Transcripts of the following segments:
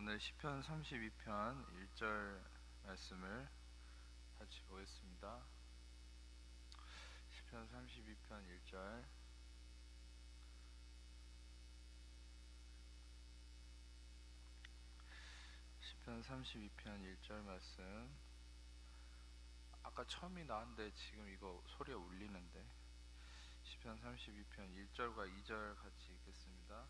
오늘 시편 32편 1절 말씀을 같이 보겠습니다. 시편 32편 1절. 시편 32편 1절 말씀. 아까 처음이 나왔는데 지금 이거 소리가 울리는데. 시편 32편 1절과 2절 같이 읽겠습니다.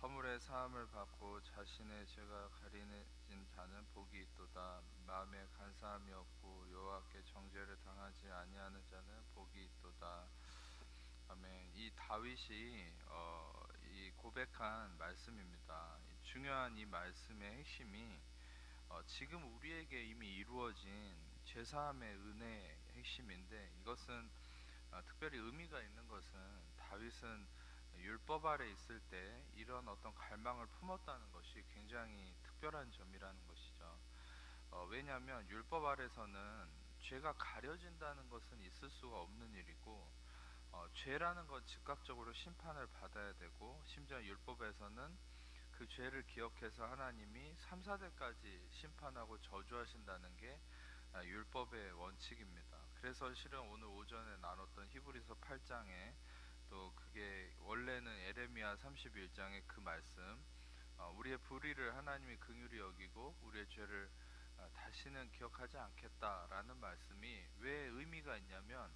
허물의 사함을 받고 자신의 죄가 가려진 자는 복이 있도다. 마음에 간사함이 없고 여호와께 정죄를 당하지 아니하는 자는 복이 있도다. 아멘. 이 다윗이 이 고백한 말씀입니다. 중요한 이 말씀의 핵심이 지금 우리에게 이미 이루어진 죄사함의 은혜의 핵심인데, 이것은 특별히 의미가 있는 것은 다윗은 율법 아래 있을 때 이런 어떤 갈망을 품었다는 것이 굉장히 특별한 점이라는 것이죠. 왜냐하면 율법 아래서는 죄가 가려진다는 것은 있을 수가 없는 일이고, 죄라는 건 즉각적으로 심판을 받아야 되고, 심지어 율법에서는 그 죄를 기억해서 하나님이 3, 4대까지 심판하고 저주하신다는 게 율법의 원칙입니다. 그래서 실은 오늘 오전에 나눴던 히브리서 8장에, 또 그게 원래는 에레미야 31장의 그 말씀, 우리의 불의를 하나님이 긍휼히 여기고 우리의 죄를 다시는 기억하지 않겠다라는 말씀이 왜 의미가 있냐면,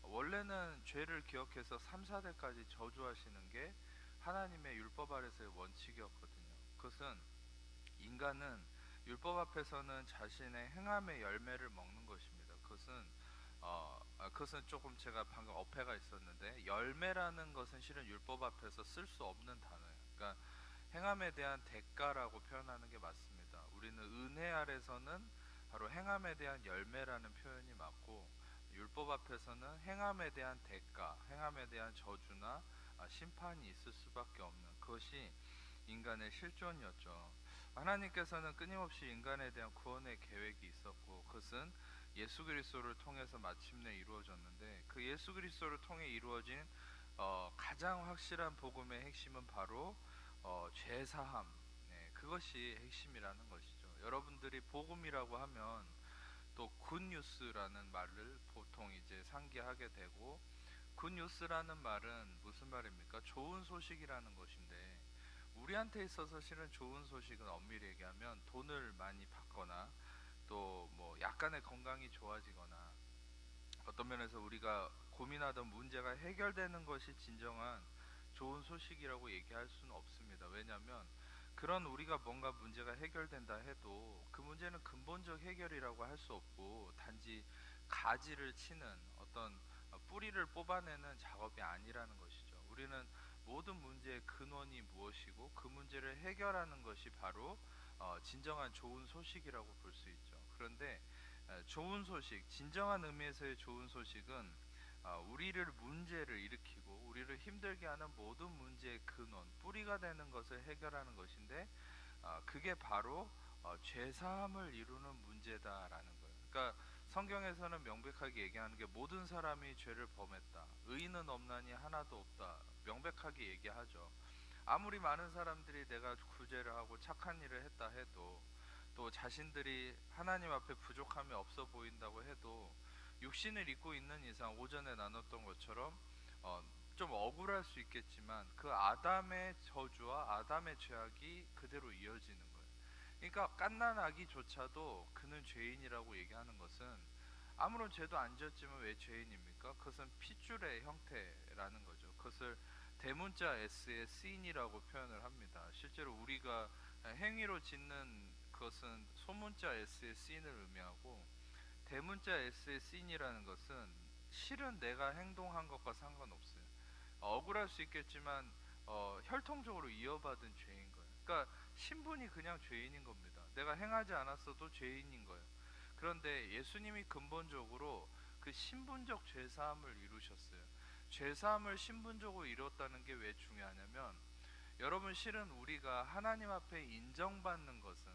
원래는 죄를 기억해서 3, 4대까지 저주하시는 게 하나님의 율법 아래서의 원칙이었거든요. 그것은 인간은 율법 앞에서는 자신의 행함의 열매를 먹는 것입니다. 그것은 조금 제가 방금 어폐가 있었는데, 열매라는 것은 실은 율법 앞에서 쓸 수 없는 단어예요. 그러니까 행함에 대한 대가라고 표현하는 게 맞습니다. 우리는 은혜 아래서는 바로 행함에 대한 열매라는 표현이 맞고, 율법 앞에서는 행함에 대한 대가, 행함에 대한 저주나 심판이 있을 수밖에 없는, 그것이 인간의 실존이었죠. 하나님께서는 끊임없이 인간에 대한 구원의 계획이 있었고, 그것은 예수 그리스도를 통해서 마침내 이루어졌는데, 그 예수 그리스도를 통해 이루어진 가장 확실한 복음의 핵심은 바로 죄사함, 그것이 핵심이라는 것이죠. 여러분들이 복음이라고 하면 또 굿뉴스라는 말을 보통 이제 상기하게 되고, 굿뉴스라는 말은 무슨 말입니까? 좋은 소식이라는 것인데, 우리한테 있어서 실은 좋은 소식은 엄밀히 얘기하면 돈을 많이 받거나, 또 뭐 약간의 건강이 좋아지거나, 어떤 면에서 우리가 고민하던 문제가 해결되는 것이 진정한 좋은 소식이라고 얘기할 수는 없습니다. 왜냐하면 그런 우리가 뭔가 문제가 해결된다 해도 그 문제는 근본적 해결이라고 할 수 없고, 단지 가지를 치는 어떤 뿌리를 뽑아내는 작업이 아니라는 것이죠. 우리는 모든 문제의 근원이 무엇이고 그 문제를 해결하는 것이 바로 진정한 좋은 소식이라고 볼 수 있죠. 그런데 좋은 소식, 진정한 의미에서의 좋은 소식은 우리를 문제를 일으키고 우리를 힘들게 하는 모든 문제의 근원, 뿌리가 되는 것을 해결하는 것인데, 그게 바로 죄사함을 이루는 문제다라는 거예요. 그러니까 성경에서는 명백하게 얘기하는 게, 모든 사람이 죄를 범했다, 의인은 없나니 하나도 없다, 명백하게 얘기하죠. 아무리 많은 사람들이 내가 구제를 하고 착한 일을 했다 해도, 또 자신들이 하나님 앞에 부족함이 없어 보인다고 해도, 육신을 입고 있는 이상 오전에 나눴던 것처럼 어, 좀 억울할 수 있겠지만 그 아담의 저주와 아담의 죄악이 그대로 이어지는 거예요. 그러니까 갓난 아기조차도 그는 죄인이라고 얘기하는 것은, 아무런 죄도 안 지었지만 왜 죄인입니까? 그것은 핏줄의 형태라는 거죠. 그것을 대문자 S의 sin이라고 표현을 합니다. 실제로 우리가 행위로 짓는 그것은 소문자 S의 sin을 의미하고, 대문자 S의 sin이라는 것은 실은 내가 행동한 것과 상관없어요. 억울할 수 있겠지만 혈통적으로 이어받은 죄인 거예요. 그러니까 신분이 그냥 죄인인 겁니다. 내가 행하지 않았어도 죄인인 거예요. 그런데 예수님이 근본적으로 그 신분적 죄사함을 이루셨어요. 죄사함을 신분적으로 이뤘다는 게 왜 중요하냐면, 여러분, 실은 우리가 하나님 앞에 인정받는 것은,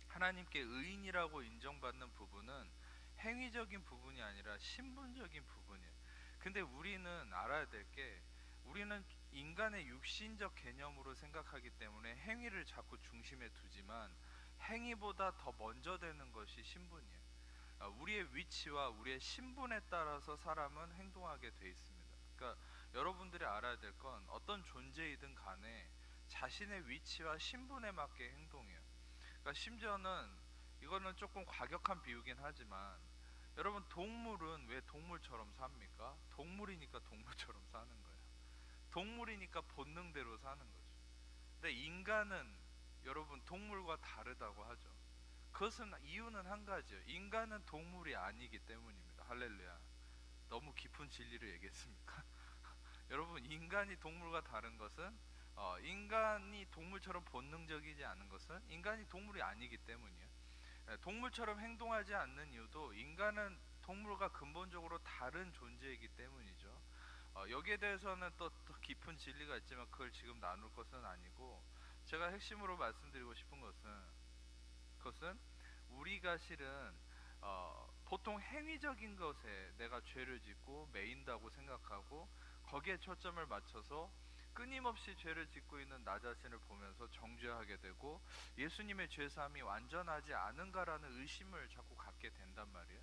하나님께 의인이라고 인정받는 부분은 행위적인 부분이 아니라 신분적인 부분이에요. 근데 우리는 알아야 될 게, 우리는 인간의 육신적 개념으로 생각하기 때문에 행위를 자꾸 중심에 두지 되지만 행위보다 더 먼저 되는 것이 신분이에요. 우리의 위치와 우리의 신분에 따라서 사람은 행동하게 돼 있습니다. 그러니까 여러분들이 알아야 될 건 어떤 존재이든 간에 자신의 위치와 신분에 맞게 행동해요. 그러니까 심지어는 이거는 조금 과격한 비유긴 하지만 여러분 동물은 왜 동물처럼 삽니까? 동물이니까 동물처럼 사는 거예요. 동물이니까 본능대로 사는 거죠. 근데 인간은 여러분 동물과 다르다고 하죠. 그것은 이유는 한 가지예요. 인간은 동물이 아니기 때문입니다. 할렐루야. 너무 깊은 진리를 얘기했습니까? 여러분 인간이 동물과 다른 것은 인간이 동물처럼 본능적이지 않은 것은 인간이 동물이 아니기 때문이에요. 동물처럼 행동하지 않는 이유도 인간은 동물과 근본적으로 다른 존재이기 때문이죠. 여기에 대해서는 또 깊은 진리가 있지만 그걸 지금 나눌 것은 아니고 제가 핵심으로 말씀드리고 싶은 것은 우리가 실은 보통 행위적인 것에 내가 죄를 짓고 매인다고 생각하고 거기에 초점을 맞춰서 끊임없이 죄를 짓고 있는 나 자신을 보면서 정죄하게 되고 예수님의 죄사함이 완전하지 않은가라는 의심을 자꾸 갖게 된단 말이에요.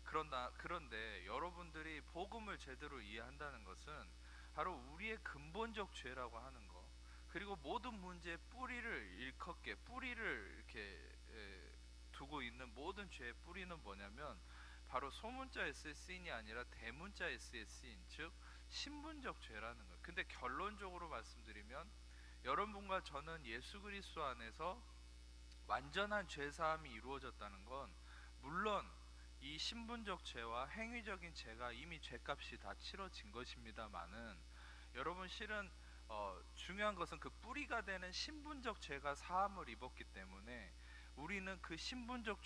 그런데 여러분들이 복음을 제대로 이해한다는 것은 바로 우리의 근본적 죄라고 하는 거, 그리고 모든 문제의 뿌리를 일컫게 뿌리를 이렇게 두고 있는 모든 죄의 뿌리는 뭐냐면 바로 소문자 S의 쓰인이 아니라 대문자 S의 쓰인, 즉 신분적 죄라는 거예요. 근데 결론적으로 말씀드리면 여러분과 저는 예수 그리스도 안에서 완전한 죄 사함이 이루어졌다는 건 물론 이 신분적 죄와 행위적인 죄가 이미 죄값이 다 치러진 것입니다만은 여러분 실은 중요한 것은 그 뿌리가 되는 신분적 죄가 사함을 입었기 때문에 우리는 그 신분적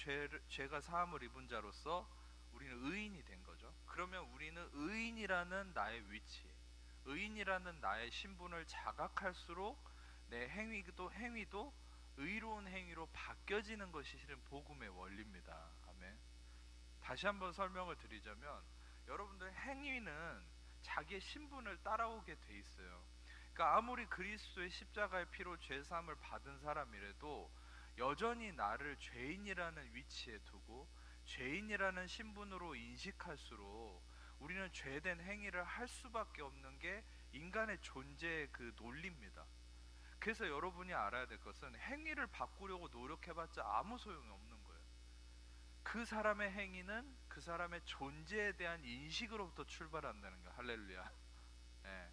죄가 사함을 입은 자로서 우리는 의인이 된 거죠. 그러면 우리는 의인이라는 나의 위치, 의인이라는 나의 신분을 자각할수록 내 행위도 의로운 행위로 바뀌어지는 것이 실은 복음의 원리입니다. 아멘. 다시 한번 설명을 드리자면 여러분들 행위는 자기의 신분을 따라오게 돼 있어요. 그러니까 아무리 그리스도의 십자가의 피로 죄 사함을 받은 사람이라도 여전히 나를 죄인이라는 위치에 두고 죄인이라는 신분으로 인식할수록 우리는 죄된 행위를 할 수밖에 없는 게 인간의 존재의 그 논리입니다. 그래서 여러분이 알아야 될 것은 행위를 바꾸려고 노력해봤자 아무 소용이 없는 거예요. 그 사람의 행위는 그 사람의 존재에 대한 인식으로부터 출발한다는 거예요. 할렐루야. 예.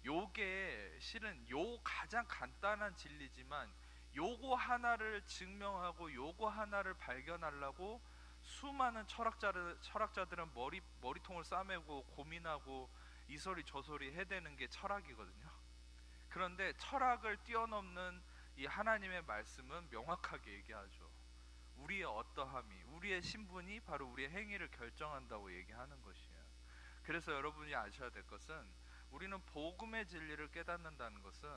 요게 실은 요 가장 간단한 진리지만 요거 하나를 증명하고 요거 하나를 발견하려고 수많은 철학자들은 머리통을 싸매고 고민하고 이소리 저소리 해대는 게 철학이거든요. 그런데 철학을 뛰어넘는 이 하나님의 말씀은 명확하게 얘기하죠. 우리의 어떠함이, 우리의 신분이 바로 우리의 행위를 결정한다고 얘기하는 것이에요. 그래서 여러분이 아셔야 될 것은 우리는 복음의 진리를 깨닫는다는 것은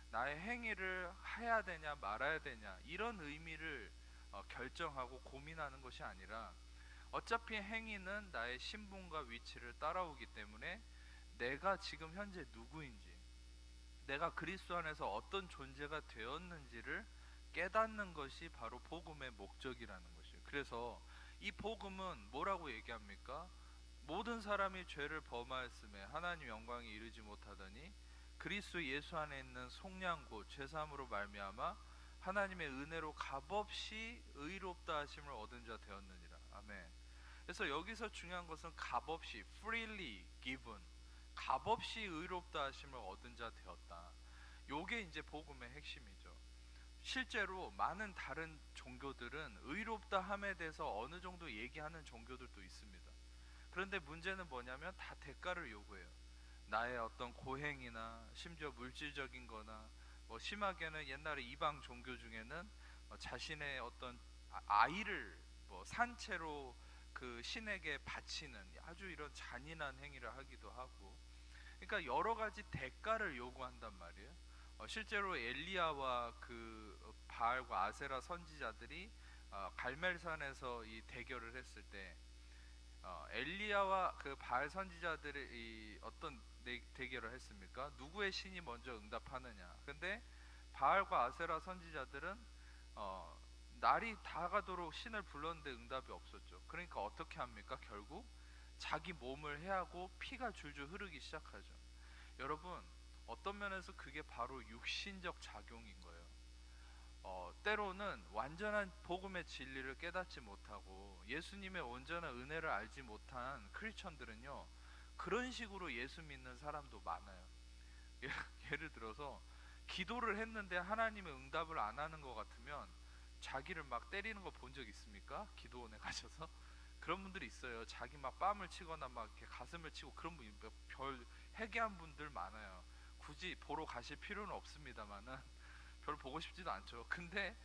나의 행위를 해야 되냐 말아야 되냐 이런 의미를 결정하고 고민하는 것이 아니라 어차피 행위는 나의 신분과 위치를 따라오기 때문에 내가 지금 현재 누구인지, 내가 그리스도 안에서 어떤 존재가 되었는지를 깨닫는 것이 바로 복음의 목적이라는 것이에요. 그래서 이 복음은 뭐라고 얘기합니까? 모든 사람이 죄를 범하였음에 하나님 영광에 이르지 못하더니 그리스도 예수 안에 있는 속량고 죄사함으로 말미암아 하나님의 은혜로 값없이 의롭다 하심을 얻은 자 되었느니라. 아멘. 그래서 여기서 중요한 것은 값없이 freely given, 값없이 의롭다 하심을 얻은 자 되었다. 요게 이제 복음의 핵심이죠. 실제로 많은 다른 종교들은 의롭다 함에 대해서 어느 정도 얘기하는 종교들도 있습니다. 그런데 문제는 뭐냐면 다 대가를 요구해요. 나의 어떤 고행이나 심지어 물질적인 거나 뭐 심하게는 옛날에 이방 종교 중에는 자신의 어떤 아이를 뭐 산채로 그 신에게 바치는 아주 이런 잔인한 행위를 하기도 하고, 그러니까 여러 가지 대가를 요구한단 말이에요. 실제로 엘리야와 그 바알과 아세라 선지자들이 갈멜산에서 이 대결을 했을 때 엘리야와 그 바알 선지자들이 이 어떤 대결을 했습니까? 누구의 신이 먼저 응답하느냐. 근데 바알과 아세라 선지자들은 어, 날이 다 가도록 신을 불렀는데 응답이 없었죠. 그러니까 어떻게 합니까? 결국 자기 몸을 해하고 피가 줄줄 흐르기 시작하죠. 여러분, 어떤 면에서 그게 바로 육신적 작용인 거예요. 때로는 완전한 복음의 진리를 깨닫지 못하고 예수님의 온전한 은혜를 알지 못한 크리스천들은요, 그런 식으로 예수 믿는 사람도 많아요. 예를 들어서 기도를 했는데 하나님의 응답을 안 하는 것 같으면 자기를 막 때리는 거 본 적 있습니까? 기도원에 가셔서 그런 분들이 있어요. 자기 막 뺨을 치거나 막 이렇게 가슴을 치고 그런 분이 별 회개한 분들 많아요. 굳이 보러 가실 필요는 없습니다만은 별로 보고 싶지도 않죠. 근데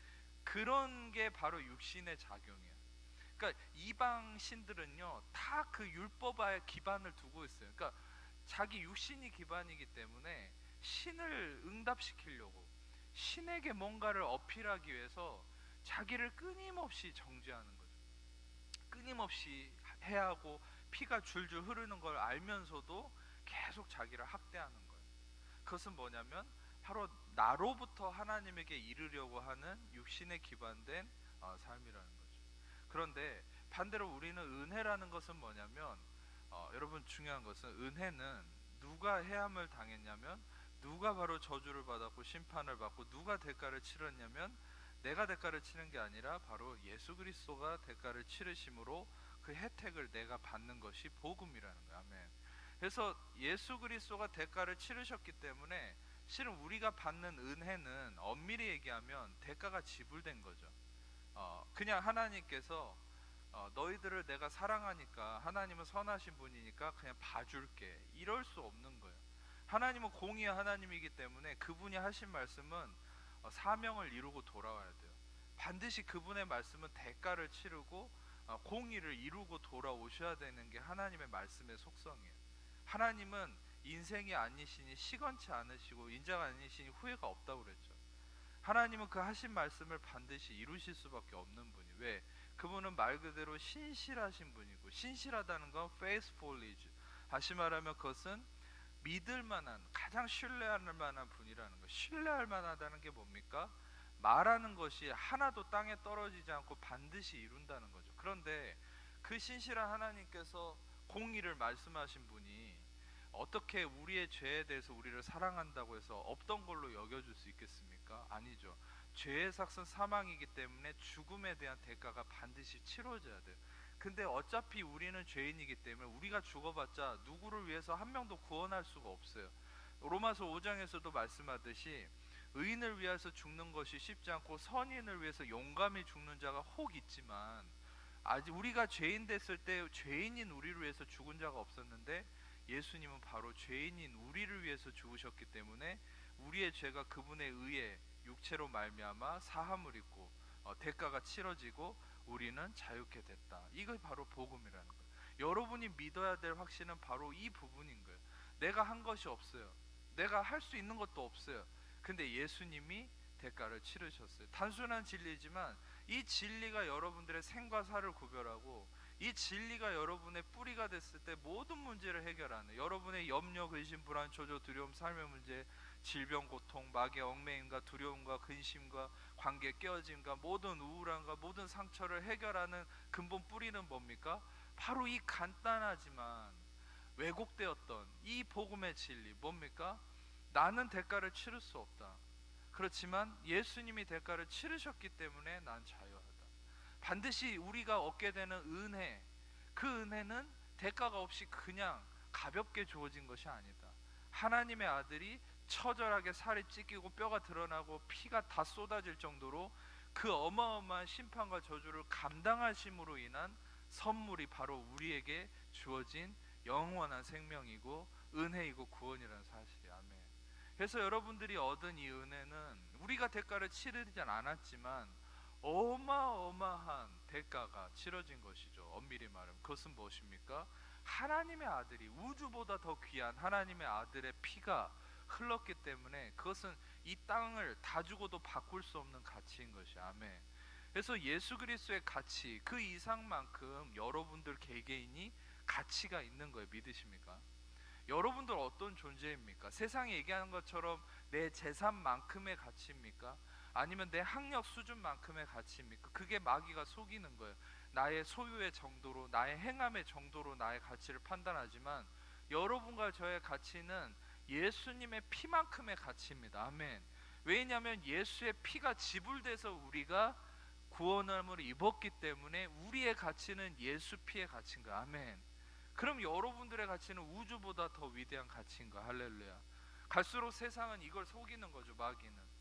그런 게 바로 육신의 작용이에요. 그러니까 이방 신들은요 다 그 율법에 기반을 두고 있어요. 그러니까 자기 육신이 기반이기 때문에 신을 응답시키려고 신에게 뭔가를 어필하기 위해서 자기를 끊임없이 정죄하는 거죠. 끊임없이 해하고 피가 줄줄 흐르는 걸 알면서도 계속 자기를 학대하는 거예요. 그것은 뭐냐면 바로 나로부터 하나님에게 이르려고 하는 육신에 기반된 삶이라는 거죠. 그런데 반대로 우리는 은혜라는 것은 뭐냐면 여러분 중요한 것은 은혜는 누가 해함을 당했냐면 누가 바로 저주를 받았고 심판을 받고 누가 대가를 치렀냐면 내가 대가를 치는 게 아니라 바로 예수 그리스도가 대가를 치르심으로 그 혜택을 내가 받는 것이 복음이라는 거야. 아멘. 그래서 예수 그리스도가 대가를 치르셨기 때문에 실은 우리가 받는 은혜는 엄밀히 얘기하면 대가가 지불된 거죠. 그냥 하나님께서 너희들을 내가 사랑하니까 하나님은 선하신 분이니까 그냥 봐줄게 이럴 수 없는 거예요. 하나님은 공의의 하나님이기 때문에 그분이 하신 말씀은 사명을 이루고 돌아와야 돼요. 반드시 그분의 말씀은 대가를 치르고 공의를 이루고 돌아오셔야 되는 게 하나님의 말씀의 속성이에요. 하나님은 인생이 아니시니 시건치 않으시고 인자가 아니시니 후회가 없다고 그랬죠. 하나님은 그 하신 말씀을 반드시 이루실 수밖에 없는 분이. 왜? 그분은 말 그대로 신실하신 분이고, 신실하다는 건 faithful이죠. 다시 말하면 그것은 믿을 만한, 가장 신뢰할 만한 분이라는 거. 신뢰할 만하다는 게 뭡니까? 말하는 것이 하나도 땅에 떨어지지 않고 반드시 이룬다는 거죠. 그런데 그 신실한 하나님께서 공의를 말씀하신 분이 어떻게 우리의 죄에 대해서 우리를 사랑한다고 해서 없던 걸로 여겨줄 수 있겠습니까? 아니죠. 죄의 삭은 사망이기 때문에 죽음에 대한 대가가 반드시 치러져야 돼요. 근데 어차피 우리는 죄인이기 때문에 우리가 죽어봤자 누구를 위해서 한 명도 구원할 수가 없어요. 로마서 5장에서도 말씀하듯이 의인을 위해서 죽는 것이 쉽지 않고 선인을 위해서 용감히 죽는 자가 혹 있지만 아직 우리가 죄인 됐을 때 죄인인 우리를 위해서 죽은 자가 없었는데 예수님은 바로 죄인인 우리를 위해서 죽으셨기 때문에 우리의 죄가 그분의 의에 육체로 말미암아 사함을 입고 대가가 치러지고 우리는 자유케 됐다. 이거 바로 복음이라는 거예요. 여러분이 믿어야 될 확신은 바로 이 부분인 거예요. 내가 한 것이 없어요. 내가 할 수 있는 것도 없어요. 근데 예수님이 대가를 치르셨어요. 단순한 진리지만 이 진리가 여러분들의 생과 사를 구별하고 이 진리가 여러분의 뿌리가 됐을 때 모든 문제를 해결하는, 여러분의 염려, 근심, 불안, 초조, 두려움, 삶의 문제, 질병, 고통, 마귀의 얽매임과 두려움과 근심과 관계 깨어짐과 모든 우울함과 모든 상처를 해결하는 근본 뿌리는 뭡니까? 바로 이 간단하지만 왜곡되었던 이 복음의 진리 뭡니까? 나는 대가를 치를 수 없다. 그렇지만 예수님이 대가를 치르셨기 때문에 난 자유하다. 반드시 우리가 얻게 되는 은혜, 그 은혜는 대가가 없이 그냥 가볍게 주어진 것이 아니다. 하나님의 아들이 처절하게 살이 찢기고 뼈가 드러나고 피가 다 쏟아질 정도로 그 어마어마한 심판과 저주를 감당하심으로 인한 선물이 바로 우리에게 주어진 영원한 생명이고 은혜이고 구원이라는 사실이. 아멘. 그래서 여러분들이 얻은 이 은혜는 우리가 대가를 치르지 않았지만 어마어마한 대가가 치러진 것이죠. 엄밀히 말하면 그것은 무엇입니까? 하나님의 아들이, 우주보다 더 귀한 하나님의 아들의 피가 흘렀기 때문에 그것은 이 땅을 다 주고도 바꿀 수 없는 가치인 것이. 아멘. 그래서 예수 그리스도의 가치 그 이상만큼 여러분들 개개인이 가치가 있는 거예요. 믿으십니까? 여러분들 어떤 존재입니까? 세상이 얘기하는 것처럼 내 재산만큼의 가치입니까? 아니면 내 학력 수준만큼의 가치입니까? 그게 마귀가 속이는 거예요. 나의 소유의 정도로, 나의 행함의 정도로 나의 가치를 판단하지만 여러분과 저의 가치는 예수님의 피만큼의 가치입니다. 아멘. 왜냐하면 예수의 피가 지불돼서 우리가 구원함을 입었기 때문에 우리의 가치는 예수 피의 가치인 거야. 아멘. 그럼 여러분들의 가치는 우주보다 더 위대한 가치인 거야. 할렐루야. 갈수록 세상은 이걸 속이는 거죠, 마귀는.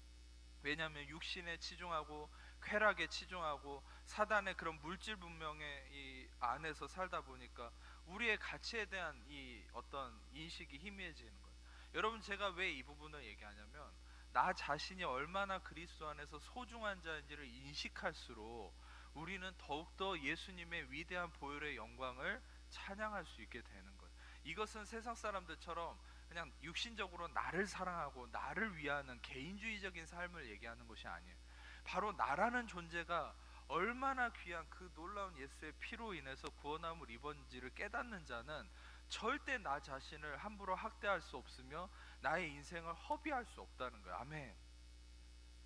왜냐하면 육신에 치중하고 쾌락에 치중하고 사단의 그런 물질 분명의 이 안에서 살다 보니까 우리의 가치에 대한 이 어떤 인식이 희미해지는 거예요. 여러분, 제가 왜 이 부분을 얘기하냐면 나 자신이 얼마나 그리스도 안에서 소중한 자인지를 인식할수록 우리는 더욱더 예수님의 위대한 보혈의 영광을 찬양할 수 있게 되는 거예요. 이것은 세상 사람들처럼 그냥 육신적으로 나를 사랑하고 나를 위하는 개인주의적인 삶을 얘기하는 것이 아니에요. 바로 나라는 존재가 얼마나 귀한 그 놀라운 예수의 피로 인해서 구원함을 입은지를 깨닫는 자는 절대 나 자신을 함부로 학대할 수 없으며 나의 인생을 허비할 수 없다는 거예요. 아멘.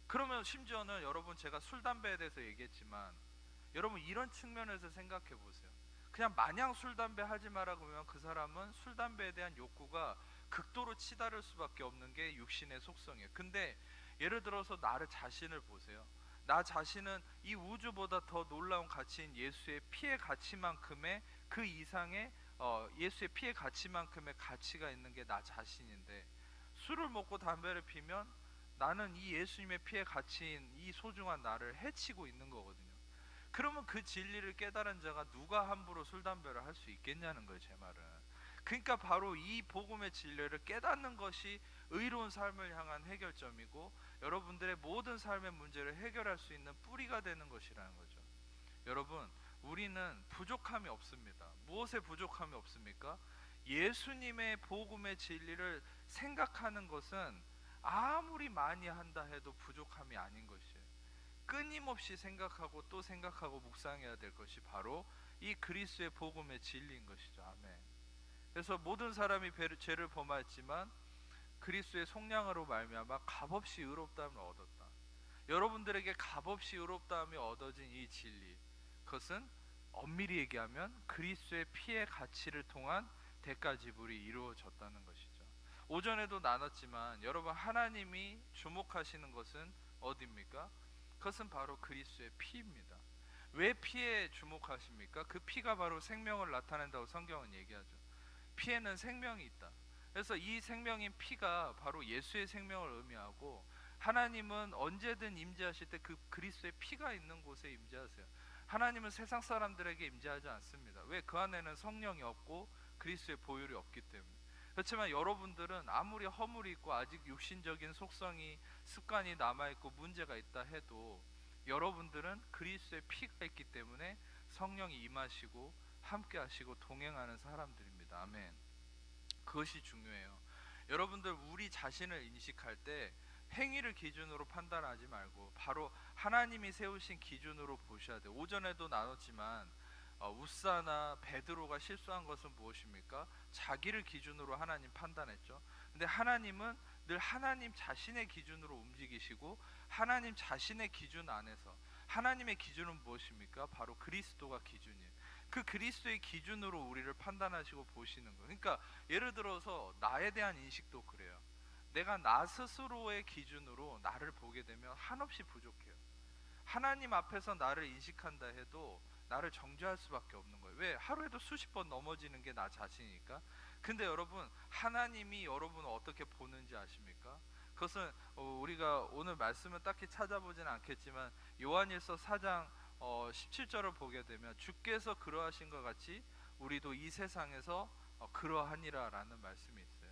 그러면 심지어는 여러분, 제가 술 담배에 대해서 얘기했지만 여러분 이런 측면에서 생각해 보세요. 그냥 마냥 술 담배 하지 마라 그러면 그 사람은 술 담배에 대한 욕구가 극도로 치달을 수밖에 없는 게 육신의 속성이에요. 근데 예를 들어서 나를 자신을 보세요. 나 자신은 이 우주보다 더 놀라운 가치인 예수의 피의 가치만큼의 그 이상의 예수의 피의 가치만큼의 가치가 있는 게 나 자신인데 술을 먹고 담배를 피면 나는 이 예수님의 피의 가치인 이 소중한 나를 해치고 있는 거거든요. 그러면 그 진리를 깨달은 자가 누가 함부로 술 담배를 할 수 있겠냐는 거예요, 제 말은. 그러니까 바로 이 복음의 진리를 깨닫는 것이 의로운 삶을 향한 해결점이고 여러분들의 모든 삶의 문제를 해결할 수 있는 뿌리가 되는 것이라는 거죠. 여러분, 우리는 부족함이 없습니다. 무엇에 부족함이 없습니까? 예수님의 복음의 진리를 생각하는 것은 아무리 많이 한다 해도 부족함이 아닌 것이에요. 끊임없이 생각하고 또 생각하고 묵상해야 될 것이 바로 이 그리스도의 복음의 진리인 것이죠. 아멘. 그래서 모든 사람이 죄를 범하였지만 그리스도의 속량으로 말미암아 값없이 의롭다함을 얻었다. 여러분들에게 값없이 의롭다함이 얻어진 이 진리, 그것은 엄밀히 얘기하면 그리스도의 피의 가치를 통한 대가 지불이 이루어졌다는 것이죠. 오전에도 나눴지만 여러분, 하나님이 주목하시는 것은 어디입니까? 그것은 바로 그리스도의 피입니다. 왜 피에 주목하십니까? 그 피가 바로 생명을 나타낸다고 성경은 얘기하죠. 피에는 생명이 있다. 그래서 이 생명인 피가 바로 예수의 생명을 의미하고 하나님은 언제든 임재하실 때 그 그리스도의 피가 있는 곳에 임재하세요. 하나님은 세상 사람들에게 임재하지 않습니다. 왜? 그 안에는 성령이 없고 그리스도의 보혈이 없기 때문에. 그렇지만 여러분들은 아무리 허물이 있고 아직 육신적인 속성이 습관이 남아있고 문제가 있다 해도 여러분들은 그리스도의 피가 있기 때문에 성령이 임하시고 함께 하시고 동행하는 사람들입니다. 아멘. 그것이 중요해요. 여러분들, 우리 자신을 인식할 때 행위를 기준으로 판단하지 말고 바로 하나님이 세우신 기준으로 보셔야 돼요. 오전에도 나눴지만 우사나 베드로가 실수한 것은 무엇입니까? 자기를 기준으로 하나님 판단했죠. 근데 하나님은 늘 하나님 자신의 기준으로 움직이시고 하나님 자신의 기준 안에서 하나님의 기준은 무엇입니까? 바로 그리스도가 기준이에요. 그 그리스도의 기준으로 우리를 판단하시고 보시는 거예요. 그러니까 예를 들어서 나에 대한 인식도 그래요. 내가 나 스스로의 기준으로 나를 보게 되면 한없이 부족해요. 하나님 앞에서 나를 인식한다 해도 나를 정죄할 수밖에 없는 거예요. 왜? 하루에도 수십 번 넘어지는 게 나 자신이니까. 근데 여러분, 하나님이 여러분을 어떻게 보는지 아십니까? 그것은 우리가 오늘 말씀을 딱히 찾아보지는 않겠지만 요한일서 4장 17절을 보게 되면 주께서 그러하신 것 같이 우리도 이 세상에서 그러하니라 라는 말씀이 있어요.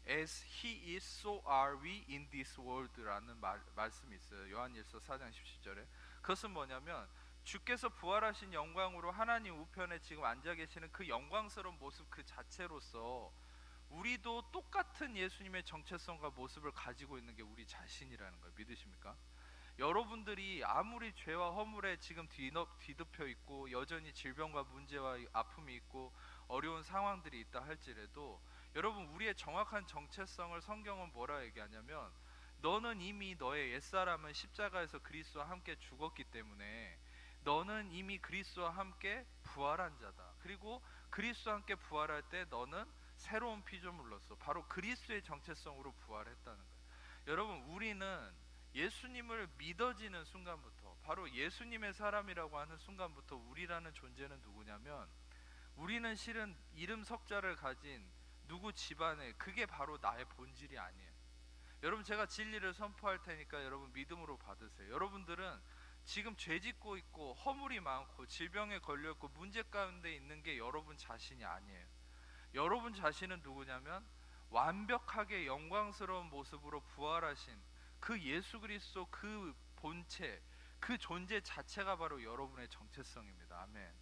As he is, so are we in this world 라는 말씀이 있어요. 요한일서 4장 17절에. 그것은 뭐냐면 주께서 부활하신 영광으로 하나님 우편에 지금 앉아 계시는 그 영광스러운 모습 그 자체로서 우리도 똑같은 예수님의 정체성과 모습을 가지고 있는 게 우리 자신이라는 걸 믿으십니까? 여러분들이 아무리 죄와 허물에 지금 뒤덮여 있고 여전히 질병과 문제와 아픔이 있고 어려운 상황들이 있다 할지라도 여러분, 우리의 정확한 정체성을 성경은 뭐라 얘기하냐면 너는 이미 너의 옛사람은 십자가에서 그리스도와 함께 죽었기 때문에 너는 이미 그리스도와 함께 부활한 자다. 그리고 그리스도와 함께 부활할 때 너는 새로운 피조물로서 바로 그리스도의 정체성으로 부활했다는 거예요. 여러분, 우리는 예수님을 믿어지는 순간부터, 바로 예수님의 사람이라고 하는 순간부터 우리라는 존재는 누구냐면, 우리는 실은 이름 석자를 가진 누구 집안에, 그게 바로 나의 본질이 아니에요. 여러분, 제가 진리를 선포할 테니까 여러분 믿음으로 받으세요. 여러분들은 지금 죄 짓고 있고 허물이 많고 질병에 걸려 있고 문제 가운데 있는 게 여러분 자신이 아니에요. 여러분 자신은 누구냐면 완벽하게 영광스러운 모습으로 부활하신 그 예수 그리스도, 그 본체, 그 존재 자체가 바로 여러분의 정체성입니다. 아멘.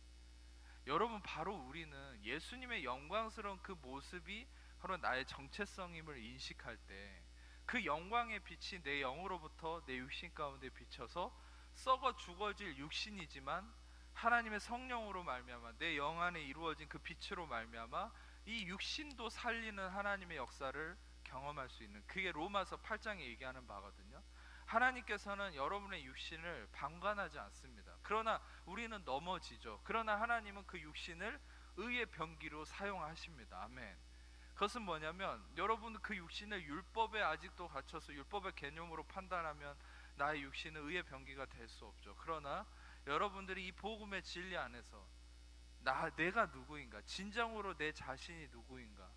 여러분, 바로 우리는 예수님의 영광스러운 그 모습이 바로 나의 정체성임을 인식할 때, 그 영광의 빛이 내 영으로부터 내 육신 가운데 비쳐서 썩어 죽어질 육신이지만 하나님의 성령으로 말미암아 내 영 안에 이루어진 그 빛으로 말미암아 이 육신도 살리는 하나님의 역사를 경험할 수 있는, 그게 로마서 8장에 얘기하는 바거든요. 하나님께서는 여러분의 육신을 방관하지 않습니다. 그러나 우리는 넘어지죠. 그러나 하나님은 그 육신을 의의 병기로 사용하십니다. 아멘. 그것은 뭐냐면, 여러분 그 육신을 율법에 아직도 갇혀서 율법의 개념으로 판단하면 나의 육신은 의의 병기가 될 수 없죠. 그러나 여러분들이 이 복음의 진리 안에서 내가 누구인가, 진정으로 내 자신이 누구인가,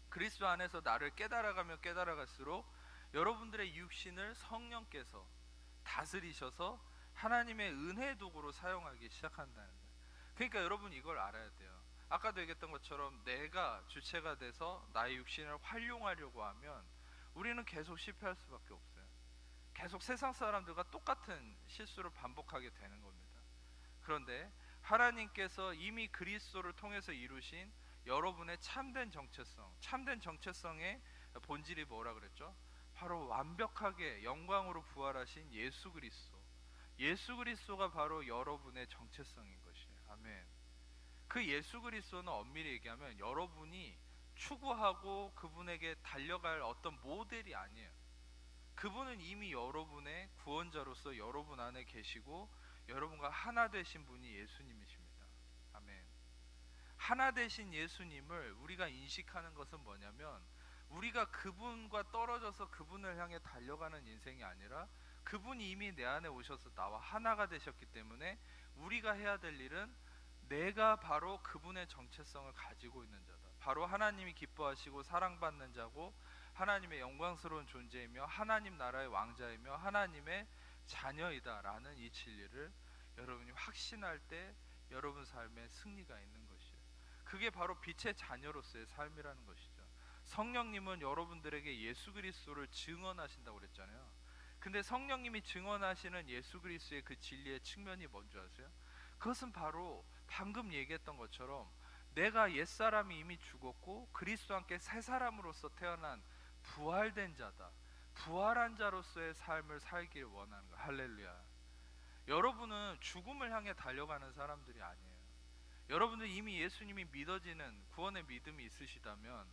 그리스도 안에서 나를 깨달아가면 깨달아갈수록 여러분들의 육신을 성령께서 다스리셔서 하나님의 은혜 도구로 사용하기 시작한다는 거예요. 그러니까 여러분 이걸 알아야 돼요. 아까도 얘기했던 것처럼 내가 주체가 돼서 나의 육신을 활용하려고 하면 우리는 계속 실패할 수밖에 없어요. 계속 세상 사람들과 똑같은 실수를 반복하게 되는 겁니다. 그런데 하나님께서 이미 그리스도를 통해서 이루신 여러분의 참된 정체성, 참된 정체성의 본질이 뭐라 그랬죠? 바로 완벽하게 영광으로 부활하신 예수 그리스도, 예수 그리스도가 바로 여러분의 정체성인 것이에요. 아멘. 그 예수 그리스도는 엄밀히 얘기하면 여러분이 추구하고 그분에게 달려갈 어떤 모델이 아니에요. 그분은 이미 여러분의 구원자로서 여러분 안에 계시고 여러분과 하나 되신 분이 예수님이십니다. 아멘. 하나 되신 예수님을 우리가 인식하는 것은 뭐냐면, 우리가 그분과 떨어져서 그분을 향해 달려가는 인생이 아니라 그분이 이미 내 안에 오셔서 나와 하나가 되셨기 때문에 우리가 해야 될 일은 내가 바로 그분의 정체성을 가지고 있는 자다, 바로 하나님이 기뻐하시고 사랑받는 자고 하나님의 영광스러운 존재이며 하나님 나라의 왕자이며 하나님의 자녀이다 라는 이 진리를 여러분이 확신할 때 여러분 삶에 승리가 있는 것이에요. 그게 바로 빛의 자녀로서의 삶이라는 것이죠. 성령님은 여러분들에게 예수 그리스도를 증언하신다고 그랬잖아요. 근데 성령님이 증언하시는 예수 그리스도의 그 진리의 측면이 뭔지 아세요? 그것은 바로 방금 얘기했던 것처럼 내가 옛사람이 이미 죽었고 그리스도와 함께 새 사람으로서 태어난 부활된 자다, 부활한 자로서의 삶을 살길 원하는 거예요. 할렐루야. 여러분은 죽음을 향해 달려가는 사람들이 아니에요. 여러분들 이미 예수님이 믿어지는 구원의 믿음이 있으시다면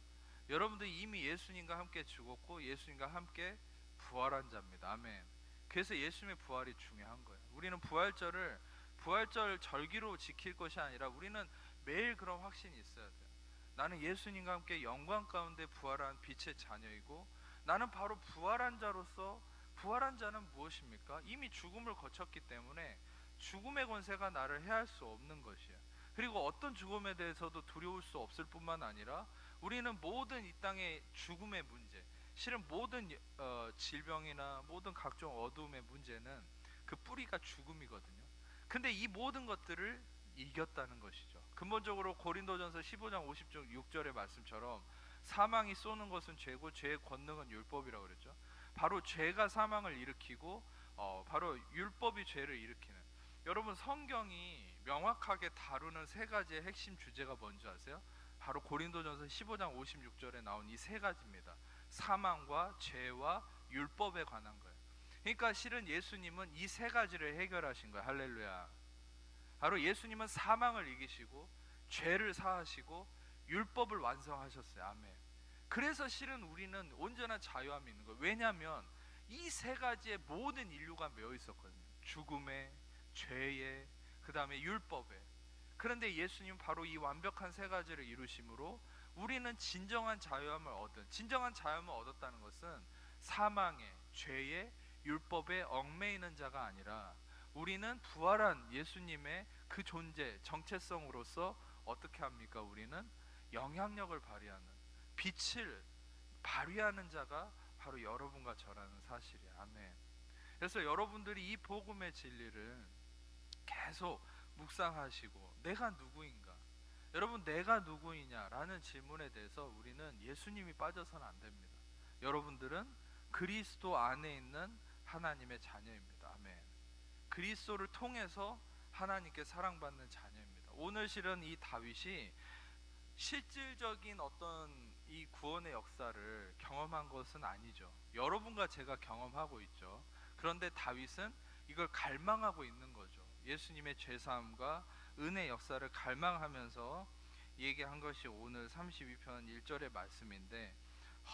여러분들 이미 예수님과 함께 죽었고 예수님과 함께 부활한 자입니다. 아멘. 그래서 예수님의 부활이 중요한 거예요. 우리는 부활절 절기로 지킬 것이 아니라 우리는 매일 그런 확신이 있어야 돼요. 나는 예수님과 함께 영광 가운데 부활한 빛의 자녀이고 나는 바로 부활한 자로서, 부활한 자는 무엇입니까? 이미 죽음을 거쳤기 때문에 죽음의 권세가 나를 해할 수 없는 것이에요. 그리고 어떤 죽음에 대해서도 두려울 수 없을 뿐만 아니라 우리는 모든 이 땅의 죽음의 문제, 실은 모든 질병이나 모든 각종 어두움의 문제는 그 뿌리가 죽음이거든요. 근데 이 모든 것들을 이겼다는 것이죠. 근본적으로 고린도전서 15장 56절의 말씀처럼 사망이 쏘는 것은 죄고 죄의 권능은 율법이라고 그랬죠. 바로 죄가 사망을 일으키고 바로 율법이 죄를 일으키는, 여러분 성경이 명확하게 다루는 세 가지의 핵심 주제가 뭔지 아세요? 바로 고린도전서 15장 56절에 나온 이 세 가지입니다. 사망과 죄와 율법에 관한 거예요. 그러니까 실은 예수님은 이 세 가지를 해결하신 거예요. 할렐루야. 바로 예수님은 사망을 이기시고 죄를 사하시고 율법을 완성하셨어요. 아멘. 그래서 실은 우리는 온전한 자유함이 있는 거예요. 왜냐하면 이 세 가지에 모든 인류가 매여 있었거든요. 죽음에, 죄에, 그 다음에 율법에. 그런데 예수님 바로 이 완벽한 세 가지를 이루심으로 우리는 진정한 자유함을 얻었다는 것은 사망에, 죄에, 율법에 얽매이는 자가 아니라 우리는 부활한 예수님의 그 존재, 정체성으로서 어떻게 합니까? 우리는 영향력을 발휘하는, 빛을 발휘하는 자가 바로 여러분과 저라는 사실이에요. 아멘. 그래서 여러분들이 이 복음의 진리를 계속 묵상하시고, 내가 누구인가? 여러분, 내가 누구이냐라는 질문에 대해서 우리는 예수님이 빠져서는 안 됩니다. 여러분들은 그리스도 안에 있는 하나님의 자녀입니다. 아멘. 그리스도를 통해서 하나님께 사랑받는 자녀입니다. 오늘 실은 이 다윗이 실질적인 어떤 이 구원의 역사를 경험한 것은 아니죠. 여러분과 제가 경험하고 있죠. 그런데 다윗은 이걸 갈망하고 있는 거죠. 예수님의 죄사함과 은혜 역사를 갈망하면서 얘기한 것이 오늘 32편 1절의 말씀인데,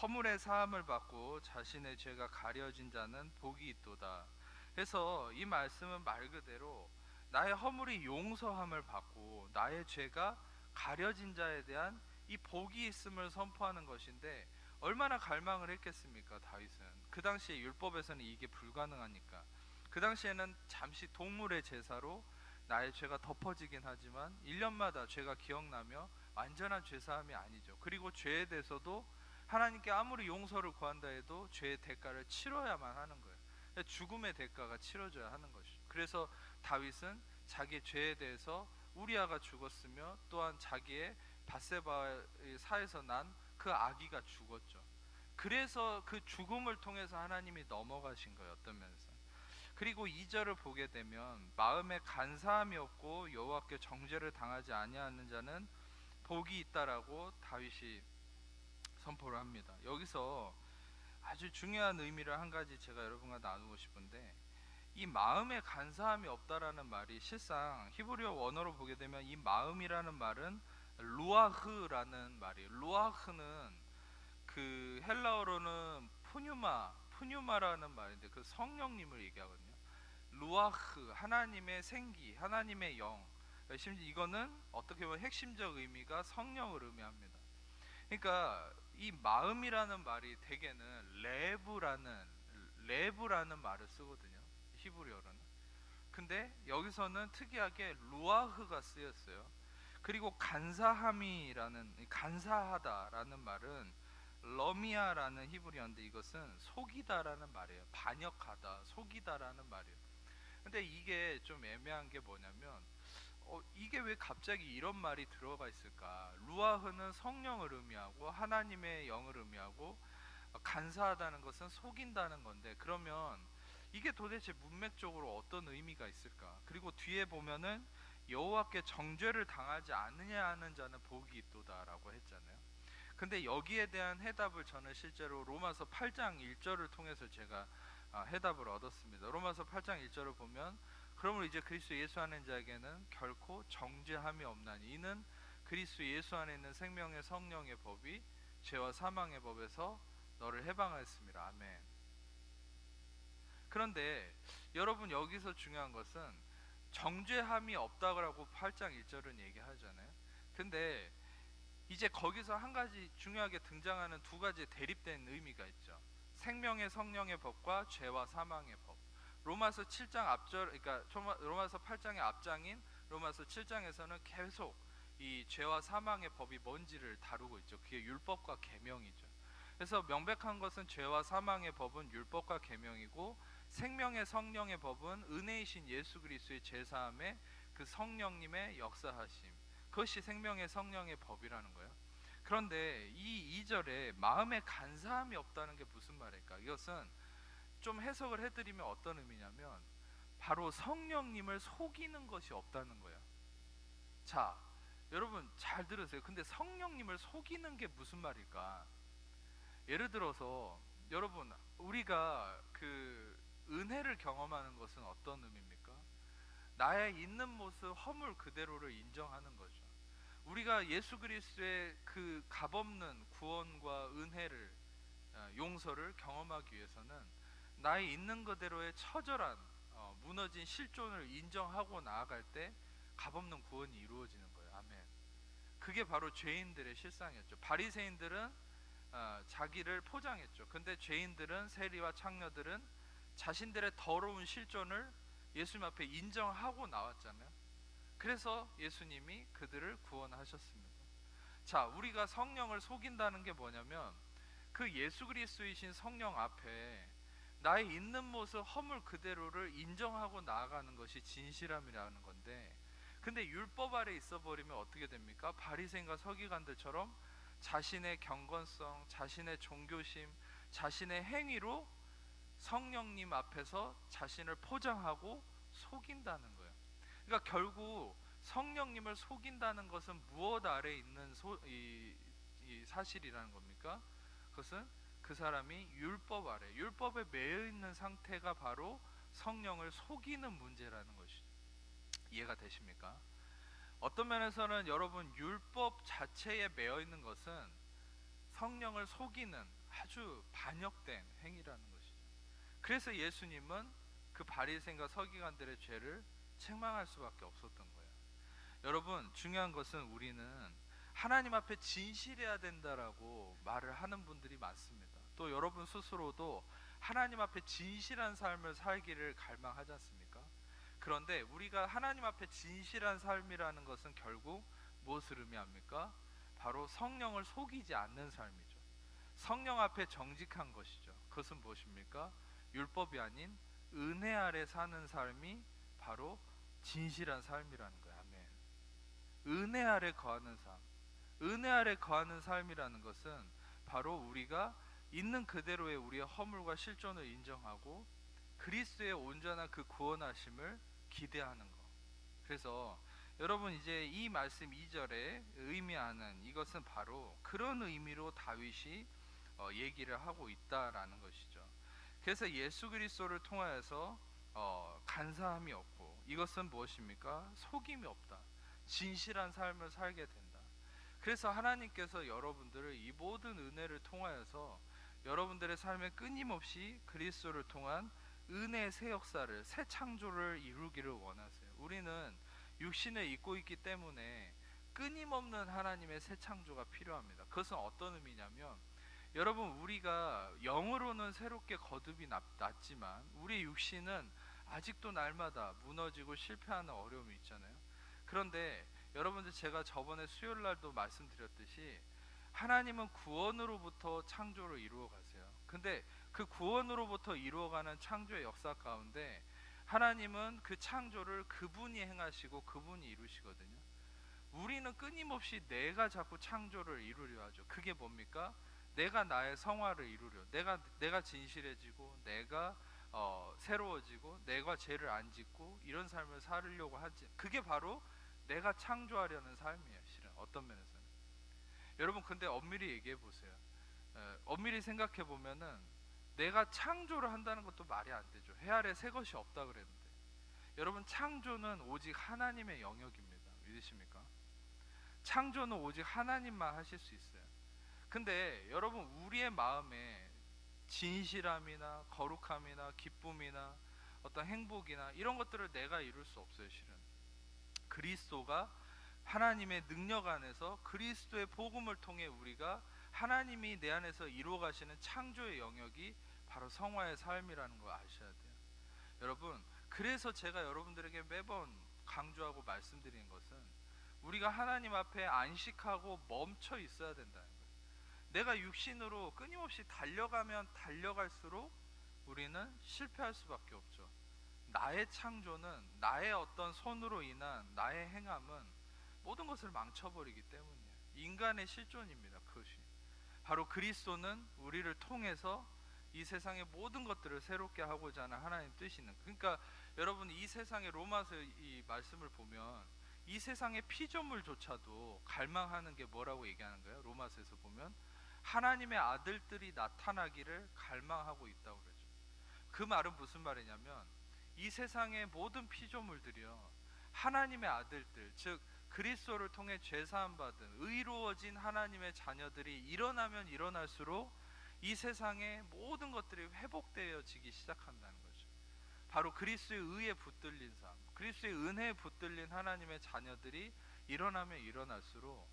허물의 사함을 받고 자신의 죄가 가려진 자는 복이 있도다. 그래서 이 말씀은 말 그대로 나의 허물이 용서함을 받고 나의 죄가 가려진 자에 대한 이 복이 있음을 선포하는 것인데, 얼마나 갈망을 했겠습니까? 다윗은 그 당시에 율법에서는 이게 불가능하니까 그 당시에는 잠시 동물의 제사로 나의 죄가 덮어지긴 하지만 1년마다 죄가 기억나며 완전한 죄사함이 아니죠. 그리고 죄에 대해서도 하나님께 아무리 용서를 구한다 해도 죄의 대가를 치러야만 하는 거예요. 죽음의 대가가 치러져야 하는 것이죠. 그래서 다윗은 자기의 죄에 대해서 우리아가 죽었으며 또한 자기의 밧세바의 사에서 난 그 아기가 죽었죠. 그래서 그 죽음을 통해서 하나님이 넘어가신 거예요. 어떤 면에서. 그리고 2절을 보게 되면 마음에 간사함이 없고 여호와께 정죄를 당하지 아니하는 자는 복이 있다라고 다윗이 선포를 합니다. 여기서 아주 중요한 의미를 한 가지 제가 여러분과 나누고 싶은데, 이 마음에 간사함이 없다라는 말이 실상 히브리어 원어로 보게 되면 이 마음이라는 말은 루아흐라는 말이에요. 루아흐는 그 헬라어로는 푸뉴마라는 말인데 그 성령님을 얘기하거든요. 루아흐, 하나님의 생기, 하나님의 영. 심지어 이거는 어떻게 보면 핵심적 의미가 성령을 의미합니다. 그러니까 이 마음이라는 말이 대개는 레브라는 말을 쓰거든요. 히브리어로는. 근데 여기서는 특이하게 루아흐가 쓰였어요. 그리고 간사하다라는 말은 러미아라는 히브리어인데 이것은 속이다라는 말이에요. 반역하다, 속이다라는 말이에요. 근데 이게 좀 애매한 게 뭐냐면 이게 왜 갑자기 이런 말이 들어가 있을까? 루아흐는 성령을 의미하고 하나님의 영을 의미하고 간사하다는 것은 속인다는 건데, 그러면 이게 도대체 문맥적으로 어떤 의미가 있을까? 그리고 뒤에 보면은 여호와께 정죄를 당하지 않느냐 하는 자는 복이 있도다라고 했잖아요. 근데 여기에 대한 해답을 저는 실제로 로마서 8장 1절을 통해서 제가 해답을 얻었습니다. 로마서 8장 1절을 보면, 그러므로 이제 그리스도 예수 안에 있는 자에게는 결코 정죄함이 없나니 이는 그리스도 예수 안에 있는 생명의 성령의 법이 죄와 사망의 법에서 너를 해방하였습니다. 아멘. 그런데 여러분, 여기서 중요한 것은 정죄함이 없다고 8장 1절은 얘기하잖아요. 근데 이제 거기서 한 가지 중요하게 등장하는 두 가지 대립된 의미가 있죠. 생명의 성령의 법과 죄와 사망의 법. 로마서 7장 앞절, 그러니까 로마서 8장의 앞장인 로마서 7장에서는 계속 이 죄와 사망의 법이 뭔지를 다루고 있죠. 그게 율법과 계명이죠. 그래서 명백한 것은 죄와 사망의 법은 율법과 계명이고, 생명의 성령의 법은 은혜이신 예수 그리스도의 제사함의 그 성령님의 역사하심, 그것이 생명의 성령의 법이라는 거예요. 그런데 이 2절에 마음에 간사함이 없다는 게 무슨 말일까? 이것은 좀 해석을 해드리면 어떤 의미냐면 바로 성령님을 속이는 것이 없다는 거예요. 자, 여러분 잘 들으세요. 근데 성령님을 속이는 게 무슨 말일까? 예를 들어서 여러분, 우리가 그 은혜를 경험하는 것은 어떤 의미입니까? 나의 있는 모습, 허물 그대로를 인정하는 거죠. 우리가 예수 그리스도의 그 값없는 구원과 은혜를, 용서를 경험하기 위해서는 나의 있는 그대로의 처절한 무너진 실존을 인정하고 나아갈 때 값없는 구원이 이루어지는 거예요. 아멘. 그게 바로 죄인들의 실상이었죠. 바리새인들은 자기를 포장했죠. 근데 죄인들은, 세리와 창녀들은 자신들의 더러운 실존을 예수님 앞에 인정하고 나왔잖아요. 그래서 예수님이 그들을 구원하셨습니다. 자, 우리가 성령을 속인다는 게 뭐냐면 그 예수 그리스도이신 성령 앞에 나의 있는 모습 허물 그대로를 인정하고 나아가는 것이 진실함이라는 건데, 근데 율법 아래 있어 버리면 어떻게 됩니까? 바리새인과 서기관들처럼 자신의 경건성, 자신의 종교심, 자신의 행위로 성령님 앞에서 자신을 포장하고 속인다는 거예요. 그러니까 결국 성령님을 속인다는 것은 무엇 아래 있는 이 사실이라는 겁니까? 그것은 그 사람이 율법 아래, 율법에 매여 있는 상태가 바로 성령을 속이는 문제라는 것이죠. 이해가 되십니까? 어떤 면에서는 여러분, 율법 자체에 매여 있는 것은 성령을 속이는 아주 반역된 행위라는 것이죠. 그래서 예수님은 그 바리새인과 서기관들의 죄를 책망할 수밖에 없었던 거예요. 여러분, 중요한 것은 우리는 하나님 앞에 진실해야 된다라고 말을 하는 분들이 많습니다. 또 여러분 스스로도 하나님 앞에 진실한 삶을 살기를 갈망하지 않습니까? 그런데 우리가 하나님 앞에 진실한 삶이라는 것은 결국 무엇을 의미합니까? 바로 성령을 속이지 않는 삶이죠. 성령 앞에 정직한 것이죠. 그것은 무엇입니까? 율법이 아닌 은혜 아래 사는 삶이 바로 진실한 삶이라는 거예요. 아멘. 은혜 아래 거하는 삶, 은혜 아래 거하는 삶이라는 것은 바로 우리가 있는 그대로의 우리의 허물과 실존을 인정하고 그리스도의 온전한 그 구원하심을 기대하는 것. 그래서 여러분, 이제 이 말씀 2절에 의미하는 이것은 바로 그런 의미로 다윗이 얘기를 하고 있다라는 것이죠. 그래서 예수 그리스도를 통하여서 간사함이 없고, 이것은 무엇입니까? 속임이 없다. 진실한 삶을 살게 된다. 그래서 하나님께서 여러분들을 이 모든 은혜를 통하여서 여러분들의 삶에 끊임없이 그리스도를 통한 은혜의 새 역사를, 새 창조를 이루기를 원하세요. 우리는 육신을 입고 있기 때문에 끊임없는 하나님의 새 창조가 필요합니다. 그것은 어떤 의미냐면, 여러분, 우리가 영으로는 새롭게 거듭이 났지만 우리 육신은 아직도 날마다 무너지고 실패하는 어려움이 있잖아요. 그런데 여러분들, 제가 저번에 수요일 날도 말씀드렸듯이 하나님은 구원으로부터 창조를 이루어 가세요. 근데 그 구원으로부터 이루어가는 창조의 역사 가운데 하나님은 그 창조를 그분이 행하시고 그분이 이루시거든요. 우리는 끊임없이 내가 자꾸 창조를 이루려 하죠. 그게 뭡니까? 내가 나의 성화를 이루려, 내가 진실해지고, 내가 새로워지고, 내가 죄를 안 짓고 이런 삶을 살려고 하지. 그게 바로 내가 창조하려는 삶이에요. 실은 어떤 면에서는. 여러분, 근데 엄밀히 얘기해 보세요. 엄밀히 생각해 보면은 내가 창조를 한다는 것도 말이 안 되죠. 해 아래 새 것이 없다 그랬는데. 여러분, 창조는 오직 하나님의 영역입니다. 믿으십니까? 창조는 오직 하나님만 하실 수 있어요. 근데 여러분, 우리의 마음에 진실함이나 거룩함이나 기쁨이나 어떤 행복이나 이런 것들을 내가 이룰 수 없어요. 실은 그리스도가 하나님의 능력 안에서 그리스도의 복음을 통해 우리가 하나님이 내 안에서 이루어 가시는 창조의 영역이 바로 성화의 삶이라는 걸 아셔야 돼요. 여러분, 그래서 제가 여러분들에게 매번 강조하고 말씀드리는 것은 우리가 하나님 앞에 안식하고 멈춰 있어야 된다는 거예요. 내가 육신으로 끊임없이 달려가면 달려갈수록 우리는 실패할 수밖에 없죠. 나의 창조는, 나의 어떤 손으로 인한 나의 행함은 모든 것을 망쳐버리기 때문이에요. 인간의 실존입니다. 그것이 바로 그리스도는 우리를 통해서 이 세상의 모든 것들을 새롭게 하고자 하는 하나님 뜻이는. 그러니까 여러분, 이 세상의 로마서 이 말씀을 보면 이 세상의 피조물조차도 갈망하는 게 뭐라고 얘기하는 거예요? 로마서에서 보면 하나님의 아들들이 나타나기를 갈망하고 있다고 그러죠. 그 말은 무슨 말이냐면 이 세상의 모든 피조물들이요, 하나님의 아들들, 즉 그리스도를 통해 죄사함 받은 의로워진 하나님의 자녀들이 일어나면 일어날수록 이 세상의 모든 것들이 회복되어지기 시작한다는 거죠. 바로 그리스도의 의에 붙들린 삶, 그리스도의 은혜에 붙들린 하나님의 자녀들이 일어나면 일어날수록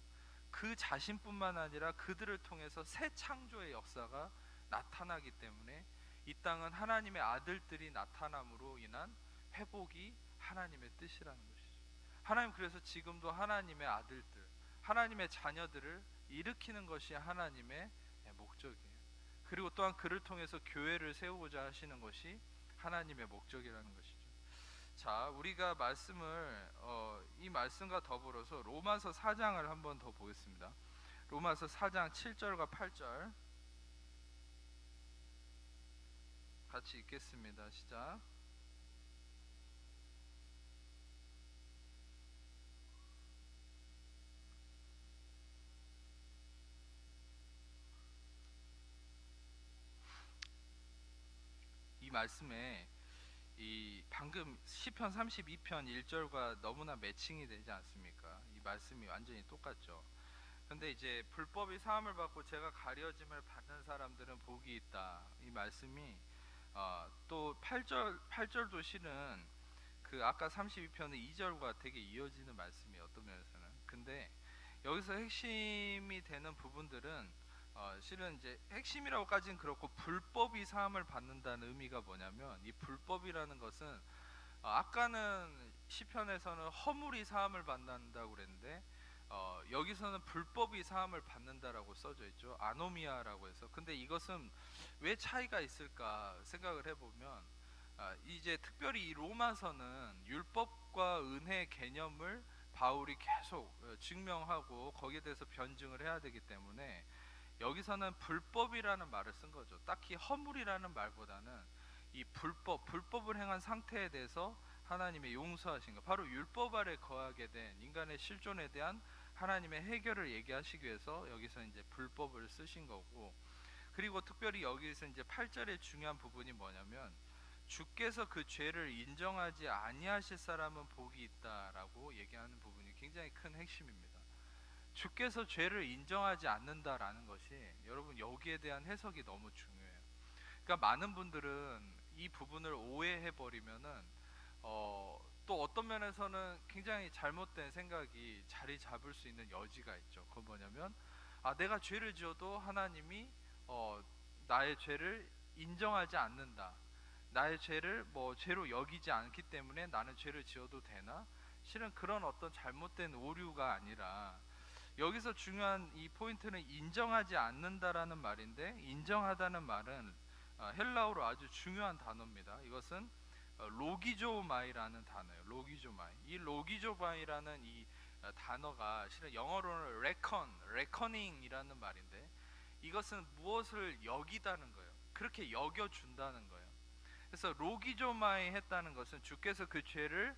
그 자신뿐만 아니라 그들을 통해서 새 창조의 역사가 나타나기 때문에 이 땅은 하나님의 아들들이 나타남으로 인한 회복이 하나님의 뜻이라는 것이죠. 하나님 그래서 지금도 하나님의 아들들, 하나님의 자녀들을 일으키는 것이 하나님의 목적이에요. 그리고 또한 그를 통해서 교회를 세우고자 하시는 것이 하나님의 목적이라는 것이죠. 자, 우리가 말씀을 이 말씀과 더불어서 로마서 4장을 한번 더 보겠습니다. 로마서 4장 7절과 8절 같이 읽겠습니다. 시작. 이 말씀에 이 방금 시편 32편 1절과 너무나 매칭이 되지 않습니까? 이 말씀이 완전히 똑같죠. 근데 이제 불법이 사함을 받고 죄가 가려짐을 받는 사람들은 복이 있다. 이 말씀이 또 8절도 실은 그 아까 32편의 2절과 되게 이어지는 말씀이에요. 어떤 면에서는. 근데 여기서 핵심이 되는 부분들은 실은 이제 핵심이라고까지는 그렇고, 불법이 사함을 받는다는 의미가 뭐냐면, 이 불법이라는 것은 아까는 시편에서는 허물이 사함을 받는다고 그랬는데 여기서는 불법이 사함을 받는다라고 써져 있죠. 아노미아라고 해서. 근데 이것은 왜 차이가 있을까 생각을 해보면, 이제 특별히 이 로마서는 율법과 은혜 개념을 바울이 계속 증명하고 거기에 대해서 변증을 해야 되기 때문에 여기서는 불법이라는 말을 쓴 거죠. 딱히 허물이라는 말보다는 이 불법을 행한 상태에 대해서 하나님의 용서하신 것, 바로 율법 아래 거하게 된 인간의 실존에 대한 하나님의 해결을 얘기하시기 위해서 여기서 이제 불법을 쓰신 거고, 그리고 특별히 여기서 이제 8절의 중요한 부분이 뭐냐면, 주께서 그 죄를 인정하지 아니하실 사람은 복이 있다라고 얘기하는 부분이 굉장히 큰 핵심입니다. 주께서 죄를 인정하지 않는다라는 것이, 여러분 여기에 대한 해석이 너무 중요해요. 그러니까 많은 분들은 이 부분을 오해해 버리면은 또 어떤 면에서는 굉장히 잘못된 생각이 자리 잡을 수 있는 여지가 있죠. 그건 뭐냐면, 내가 죄를 지어도 하나님이 나의 죄를 인정하지 않는다, 나의 죄를 뭐 죄로 여기지 않기 때문에 나는 죄를 지어도 되나? 실은 그런 어떤 잘못된 오류가 아니라, 여기서 중요한 이 포인트는 인정하지 않는다라는 말인데, 인정하다는 말은 헬라어로 아주 중요한 단어입니다. 이것은 로기조마이라는 단어예요. 로기조마이. 이 로기조마이라는 이 단어가 실은 영어로는 레커닝이라는 말인데, 이것은 무엇을 여기다는 거예요. 그렇게 여겨준다는 거예요. 그래서 로기조마이 했다는 것은 주께서 그 죄를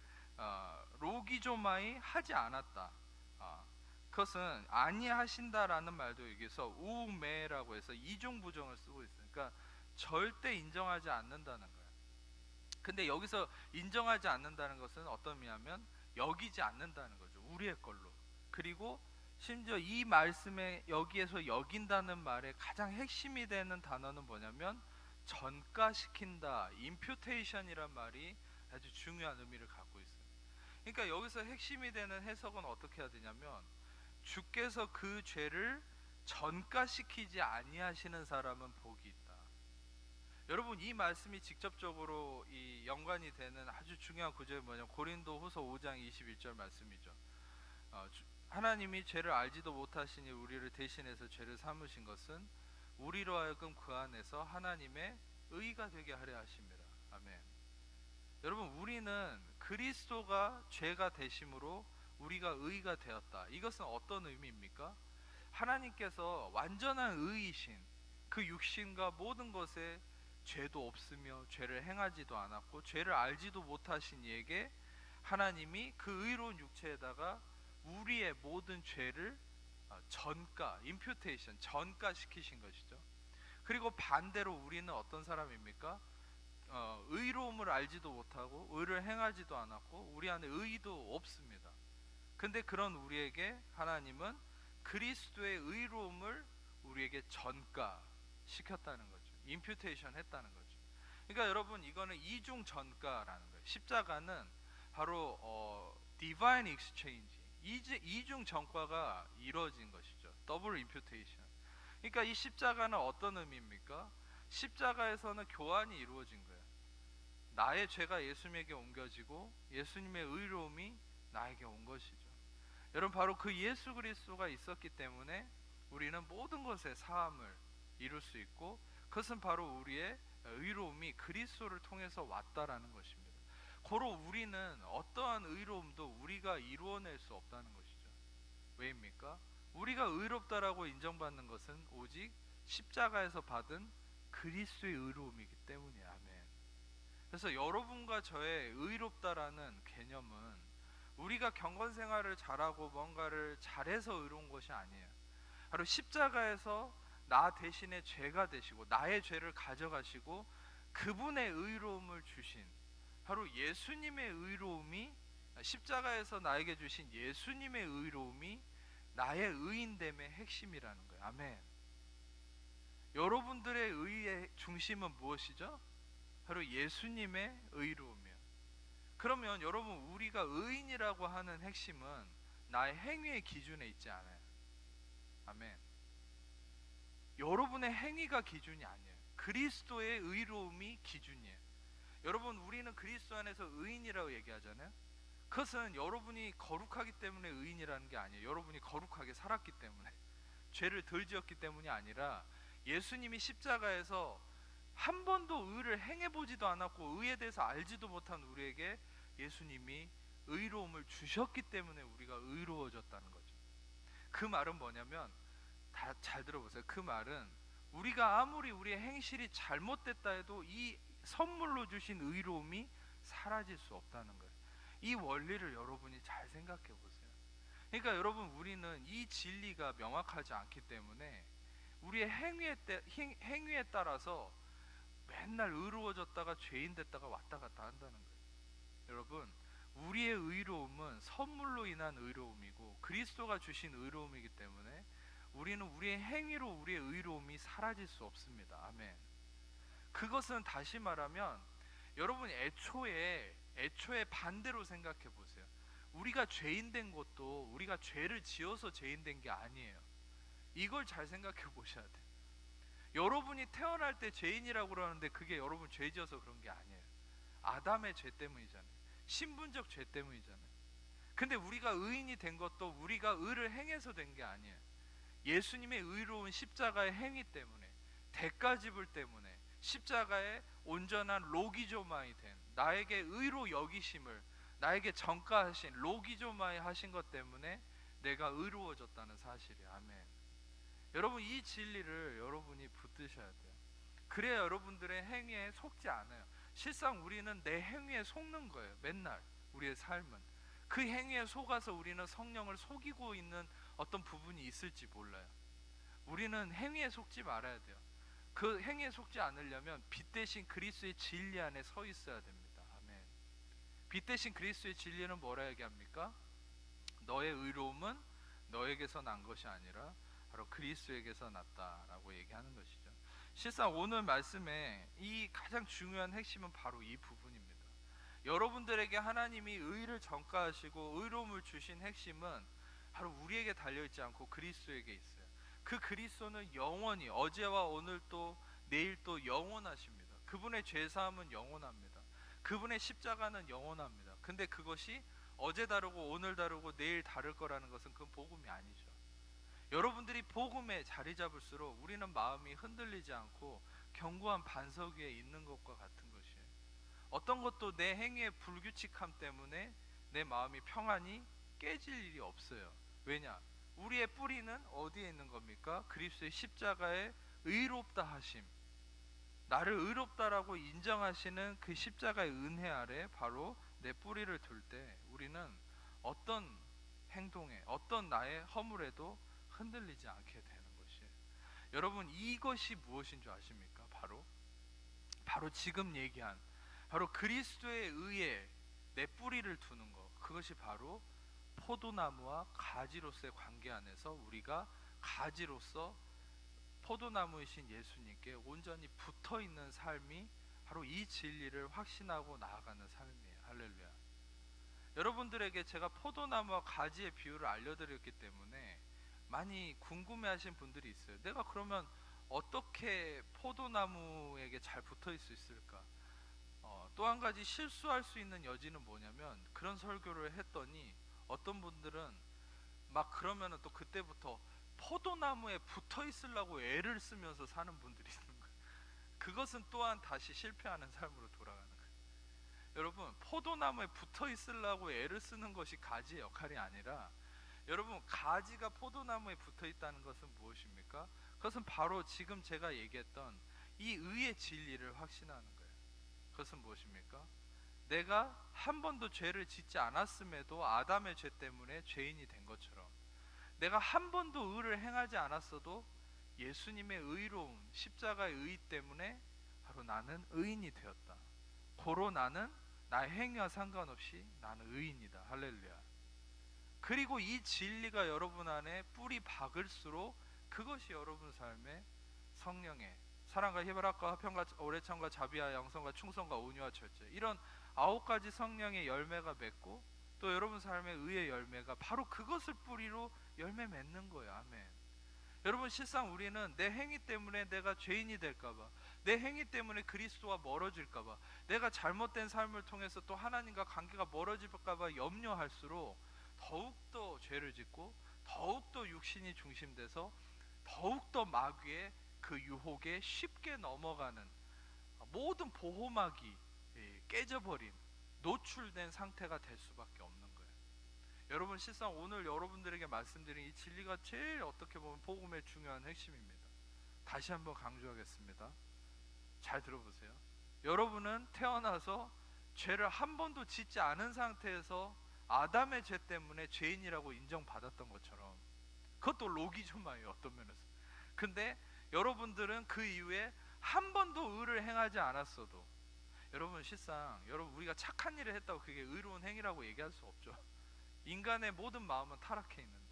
로기조마이 하지 않았다. 그것은 아니하신다라는 말도 여기서 우메라고 해서 이중 부정을 쓰고 있어요. 그러니까 절대 인정하지 않는다는 거예요. 근데 여기서 인정하지 않는다는 것은 어떤 의미냐면, 여기지 않는다는 거죠. 우리의 걸로. 그리고 심지어 이 말씀에 여기에서 여긴다는 말의 가장 핵심이 되는 단어는 뭐냐면, 전가시킨다, 임퓨테이션이란 말이 아주 중요한 의미를 갖고 있어요. 그러니까 여기서 핵심이 되는 해석은 어떻게 해야 되냐면, 주께서 그 죄를 전가시키지 아니하시는 사람은 복이 있다. 여러분, 이 말씀이 직접적으로 이 연관이 되는 아주 중요한 구절이 뭐냐면, 고린도후서 5장 21절 말씀이죠. 하나님이 죄를 알지도 못하시니 우리를 대신해서 죄를 삼으신 것은 우리로 하여금 그 안에서 하나님의 의가 되게 하려 하심이라. 아멘. 여러분, 우리는 그리스도가 죄가 되심으로 우리가 의가 되었다. 이것은 어떤 의미입니까? 하나님께서 완전한 의이신 그 육신과 모든 것에 죄도 없으며 죄를 행하지도 않았고 죄를 알지도 못하신 이에게 하나님이 그 의로운 육체에다가 우리의 모든 죄를 임퓨테이션, 전가시키신 것이죠. 그리고 반대로 우리는 어떤 사람입니까? 의로움을 알지도 못하고 의를 행하지도 않았고 우리 안에 의도 없습니다. 근데 그런 우리에게 하나님은 그리스도의 의로움을 우리에게 전가 시켰다는 거죠. 임퓨테이션 했다는 거죠. 그러니까 여러분, 이거는 이중 전가라는 거예요. 십자가는 바로 divine exchange, 이중 전가가 이루어진 것이죠. 더블 임퓨테이션. 그러니까 이 십자가는 어떤 의미입니까? 십자가에서는 교환이 이루어진 거예요. 나의 죄가 예수님에게 옮겨지고 예수님의 의로움이 나에게 온 것이죠. 여러분, 바로 그 예수 그리스도가 있었기 때문에 우리는 모든 것에 사함을 이룰 수 있고, 그것은 바로 우리의 의로움이 그리스도를 통해서 왔다라는 것입니다. 고로 우리는 어떠한 의로움도 우리가 이루어낼 수 없다는 것이죠. 왜입니까? 우리가 의롭다라고 인정받는 것은 오직 십자가에서 받은 그리스도의 의로움이기 때문이에요. 아멘. 그래서 여러분과 저의 의롭다라는 개념은 우리가 경건 생활을 잘하고 뭔가를 잘해서 의로운 것이 아니에요. 바로 십자가에서 나 대신에 죄가 되시고 나의 죄를 가져가시고 그분의 의로움을 주신, 바로 예수님의 의로움이, 십자가에서 나에게 주신 예수님의 의로움이 나의 의인됨의 핵심이라는 거예요. 아멘. 여러분들의 의의 중심은 무엇이죠? 바로 예수님의 의로움이에요. 그러면 여러분, 우리가 의인이라고 하는 핵심은 나의 행위의 기준에 있지 않아요. 아멘. 여러분의 행위가 기준이 아니에요. 그리스도의 의로움이 기준이에요. 여러분, 우리는 그리스도 안에서 의인이라고 얘기하잖아요. 그것은 여러분이 거룩하기 때문에 의인이라는 게 아니에요. 여러분이 거룩하게 살았기 때문에, 죄를 덜 지었기 때문이 아니라 예수님이 십자가에서 한 번도 의를 행해보지도 않았고 의에 대해서 알지도 못한 우리에게 예수님이 의로움을 주셨기 때문에 우리가 의로워졌다는 거죠. 그 말은 뭐냐면, 다 잘 들어보세요. 그 말은 우리가 아무리 우리의 행실이 잘못됐다 해도 이 선물로 주신 의로움이 사라질 수 없다는 거예요. 이 원리를 여러분이 잘 생각해 보세요. 그러니까 여러분, 우리는 이 진리가 명확하지 않기 때문에 우리의 행위에 따라서 맨날 의로워졌다가 죄인 됐다가 왔다 갔다 한다는 거예요. 여러분, 우리의 의로움은 선물로 인한 의로움이고 그리스도가 주신 의로움이기 때문에 우리는 우리의 행위로 우리의 의로움이 사라질 수 없습니다. 아멘. 그것은 다시 말하면 여러분, 애초에 반대로 생각해 보세요. 우리가 죄인 된 것도 우리가 죄를 지어서 죄인 된 게 아니에요. 이걸 잘 생각해 보셔야 돼요. 여러분이 태어날 때 죄인이라고 그러는데 그게 여러분 죄 지어서 그런 게 아니에요. 아담의 죄 때문이잖아요. 신분적 죄 때문이잖아요. 근데 우리가 의인이 된 것도 우리가 의를 행해서 된 게 아니에요. 예수님의 의로운 십자가의 행위 때문에, 대가 지불 때문에, 십자가의 온전한 로기조마이 된 나에게 의로 여기심을 나에게 전가하신 로기조마이 하신 것 때문에 내가 의로워졌다는 사실이에요. 아멘. 여러분, 이 진리를 여러분이 붙드셔야 돼요. 그래야 여러분들의 행위에 속지 않아요. 실상 우리는 내 행위에 속는 거예요. 맨날 우리의 삶은 그 행위에 속아서 우리는 성령을 속이고 있는 어떤 부분이 있을지 몰라요. 우리는 행위에 속지 말아야 돼요. 그 행위에 속지 않으려면 빛 대신 그리스도의 진리 안에 서 있어야 됩니다. 아멘. 빛 대신 그리스도의 진리는 뭐라 얘기합니까? 너의 의로움은 너에게서 난 것이 아니라 바로 그리스도에게서 났다라고 얘기하는 것이죠. 실상 오늘 말씀에 이 가장 중요한 핵심은 바로 이 부분입니다. 여러분들에게 하나님이 의를 전가하시고 의로움을 주신 핵심은 바로 우리에게 달려있지 않고 그리스도에게 있어요. 그 그리스도는 영원히, 어제와 오늘 또 내일 또 영원하십니다. 그분의 죄사함은 영원합니다. 그분의 십자가는 영원합니다. 근데 그것이 어제 다르고 오늘 다르고 내일 다를 거라는 것은 그건 복음이 아니죠. 여러분들이 복음에 자리 잡을수록 우리는 마음이 흔들리지 않고 견고한 반석 위에 있는 것과 같은 것이에요. 어떤 것도 내 행위의 불규칙함 때문에 내 마음이 평안히 깨질 일이 없어요. 왜냐? 우리의 뿌리는 어디에 있는 겁니까? 그리스도의 십자가의 의롭다 하심, 나를 의롭다라고 인정하시는 그 십자가의 은혜 아래 바로 내 뿌리를 둘 때 우리는 어떤 행동에, 어떤 나의 허물에도 흔들리지 않게 되는 것이에요. 여러분, 이것이 무엇인 줄 아십니까? 바로 지금 얘기한 바로 그리스도의 의에 내 뿌리를 두는 것, 그것이 바로 포도나무와 가지로서의 관계 안에서 우리가 가지로서 포도나무이신 예수님께 온전히 붙어있는 삶이 바로 이 진리를 확신하고 나아가는 삶이에요. 할렐루야. 여러분들에게 제가 포도나무와 가지의 비유를 알려드렸기 때문에 많이 궁금해하신 분들이 있어요. 내가 그러면 어떻게 포도나무에게 잘 붙어 있을 수 있을까? 또 한 가지 실수할 수 있는 여지는 뭐냐면, 그런 설교를 했더니 어떤 분들은 막 그러면은 또 그때부터 포도나무에 붙어 있으려고 애를 쓰면서 사는 분들이 있는 거예요. 그것은 또한 다시 실패하는 삶으로 돌아가는 거예요. 여러분, 포도나무에 붙어 있으려고 애를 쓰는 것이 가지의 역할이 아니라, 여러분, 가지가 포도나무에 붙어 있다는 것은 무엇입니까? 그것은 바로 지금 제가 얘기했던 이 의의 진리를 확신하는 거예요. 그것은 무엇입니까? 내가 한 번도 죄를 짓지 않았음에도 아담의 죄 때문에 죄인이 된 것처럼, 내가 한 번도 의를 행하지 않았어도 예수님의 의로운 십자가의 의 때문에 바로 나는 의인이 되었다. 고로 나는 나의 행위와 상관없이 나는 의인이다. 할렐루야. 그리고 이 진리가 여러분 안에 뿌리 박을수록 그것이 여러분 삶의 성령의 사랑과 희락과 화평과 오래참과 자비와 양선과 충성과 온유와 절제, 이런 9가지 성령의 열매가 맺고, 또 여러분 삶의 의의 열매가 바로 그것을 뿌리로 열매 맺는 거예요. 아멘. 여러분, 실상 우리는 내 행위 때문에 내가 죄인이 될까봐, 내 행위 때문에 그리스도와 멀어질까봐, 내가 잘못된 삶을 통해서 또 하나님과 관계가 멀어질까봐 염려할수록 더욱더 죄를 짓고, 더욱더 육신이 중심돼서 더욱더 마귀의 그 유혹에 쉽게 넘어가는, 모든 보호막이 깨져버린, 노출된 상태가 될 수밖에 없는 거예요. 여러분, 실상 오늘 여러분들에게 말씀드린 이 진리가 제일 어떻게 보면 복음의 중요한 핵심입니다. 다시 한번 강조하겠습니다. 잘 들어보세요. 여러분은 태어나서 죄를 한 번도 짓지 않은 상태에서 아담의 죄 때문에 죄인이라고 인정받았던 것처럼, 그것도 로기조마예요, 어떤 면에서. 근데 여러분들은 그 이후에 한 번도 의를 행하지 않았어도, 여러분, 실상 여러분, 우리가 착한 일을 했다고 그게 의로운 행위라고 얘기할 수 없죠. 인간의 모든 마음은 타락해 있는데,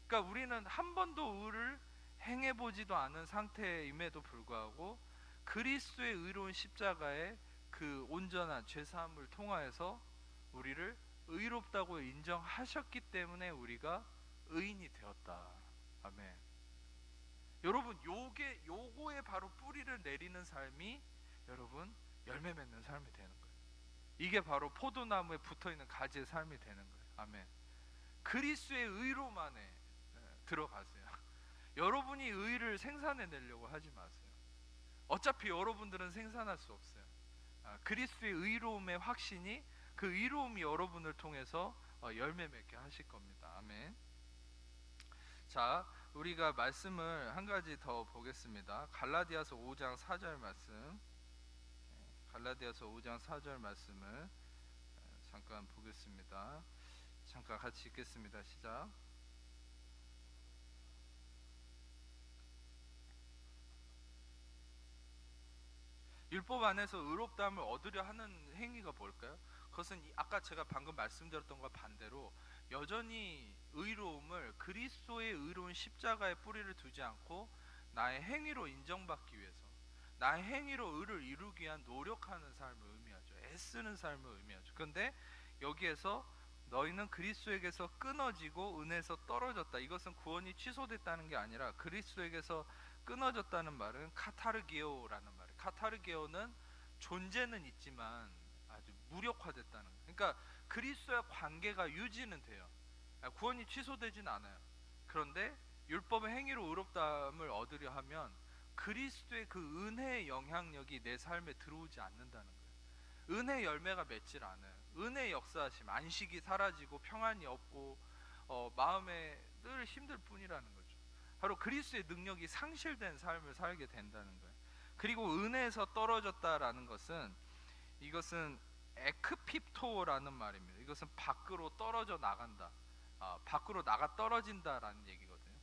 그러니까 우리는 한 번도 의를 행해보지도 않은 상태임에도 불구하고 그리스도의 의로운 십자가의 그 온전한 죄사함을 통하여서 우리를 의롭다고 인정하셨기 때문에 우리가 의인이 되었다. 아멘. 여러분, 요거에 바로 뿌리를 내리는 삶이 여러분 열매 맺는 삶이 되는 거예요. 이게 바로 포도나무에 붙어있는 가지의 삶이 되는 거예요. 아멘. 그리스도의 의로만에 들어가세요. 여러분이 의를 생산해내려고 하지 마세요. 어차피 여러분들은 생산할 수 없어요. 그리스도의 의로움의 확신이, 그 의로움이 여러분을 통해서 열매 맺게 하실 겁니다. 아멘. 자, 우리가 말씀을 한 가지 더 보겠습니다. 갈라디아서 5장 4절 말씀, 갈라디아서 5장 4절 말씀을 잠깐 보겠습니다. 잠깐 같이 읽겠습니다. 시작. 율법 안에서 의롭다함을 얻으려 하는 행위가 뭘까요? 그것은 아까 제가 방금 말씀드렸던 것과 반대로 여전히 의로움을 그리스도의 의로운 십자가에 뿌리를 두지 않고 나의 행위로 인정받기 위해서, 나의 행위로 의를 이루기 위한 노력하는 삶을 의미하죠. 애쓰는 삶을 의미하죠. 그런데 여기에서 너희는 그리스도에게서 끊어지고 은혜에서 떨어졌다, 이것은 구원이 취소됐다는 게 아니라 그리스도에게서 끊어졌다는 말은 카타르게오라는 말이에요. 카타르게오는 존재는 있지만 아주 무력화됐다는 거예요. 그러니까 그리스도와 관계가 유지는 돼요. 구원이 취소되진 않아요. 그런데 율법의 행위로 의롭다함을 얻으려 하면 그리스도의 그 은혜의 영향력이 내 삶에 들어오지 않는다는 거예요. 은혜의 열매가 맺질 않아요. 은혜의 역사하심, 안식이 사라지고 평안이 없고 마음에 늘 힘들 뿐이라는 거죠. 바로 그리스도의 능력이 상실된 삶을 살게 된다는 거예요. 그리고 은혜에서 떨어졌다라는 것은, 이것은 에크핍토라는 말입니다. 이것은 밖으로 떨어져 나간다, 밖으로 나가 떨어진다라는 얘기거든요.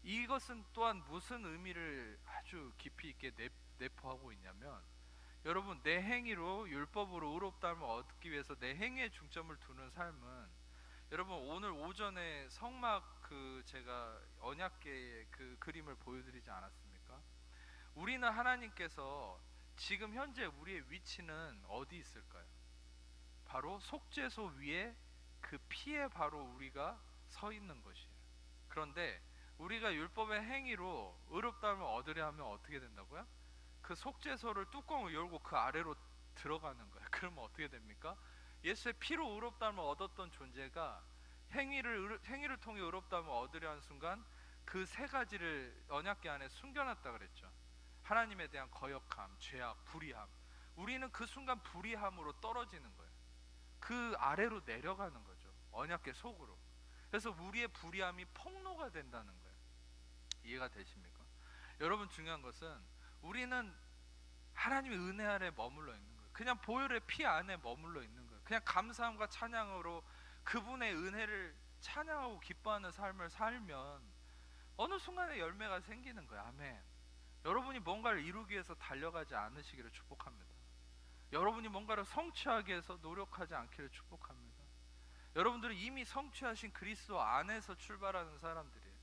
이것은 또한 무슨 의미를 아주 깊이 있게 내포하고 있냐면, 여러분, 내 행위로 율법으로 의롭다함을 얻기 위해서 내 행위에 중점을 두는 삶은 여러분 오늘 오전에 성막 제가 언약궤의 그 그림을 보여드리지 않았습니까? 우리는 하나님께서 지금 현재 우리의 위치는 어디 있을까요? 바로 속죄소 위에 그 피에 바로 우리가 서 있는 것이에요. 그런데 우리가 율법의 행위로 의롭다함을 얻으려 하면 어떻게 된다고요? 그 속죄소를 뚜껑을 열고 그 아래로 들어가는 거예요. 그러면 어떻게 됩니까? 예수의 피로 의롭다함을 얻었던 존재가 행위를 통해 의롭다함을 얻으려 하는 순간 그 세 가지를 언약궤 안에 숨겨놨다 그랬죠. 하나님에 대한 거역함, 죄악, 불의함. 우리는 그 순간 불의함으로 떨어지는 거예요. 그 아래로 내려가는 거죠. 언약궤 속으로. 그래서 우리의 불의함이 폭로가 된다는 거예요. 이해가 되십니까? 여러분 중요한 것은 우리는 하나님의 은혜 아래 머물러 있는 거예요. 그냥 보혈의 피 안에 머물러 있는 거예요. 그냥 감사함과 찬양으로 그분의 은혜를 찬양하고 기뻐하는 삶을 살면 어느 순간에 열매가 생기는 거예요. 아멘. 여러분이 뭔가를 이루기 위해서 달려가지 않으시기를 축복합니다. 여러분이 뭔가를 성취하기 위해서 노력하지 않기를 축복합니다. 여러분들은 이미 성취하신 그리스도 안에서 출발하는 사람들이에요.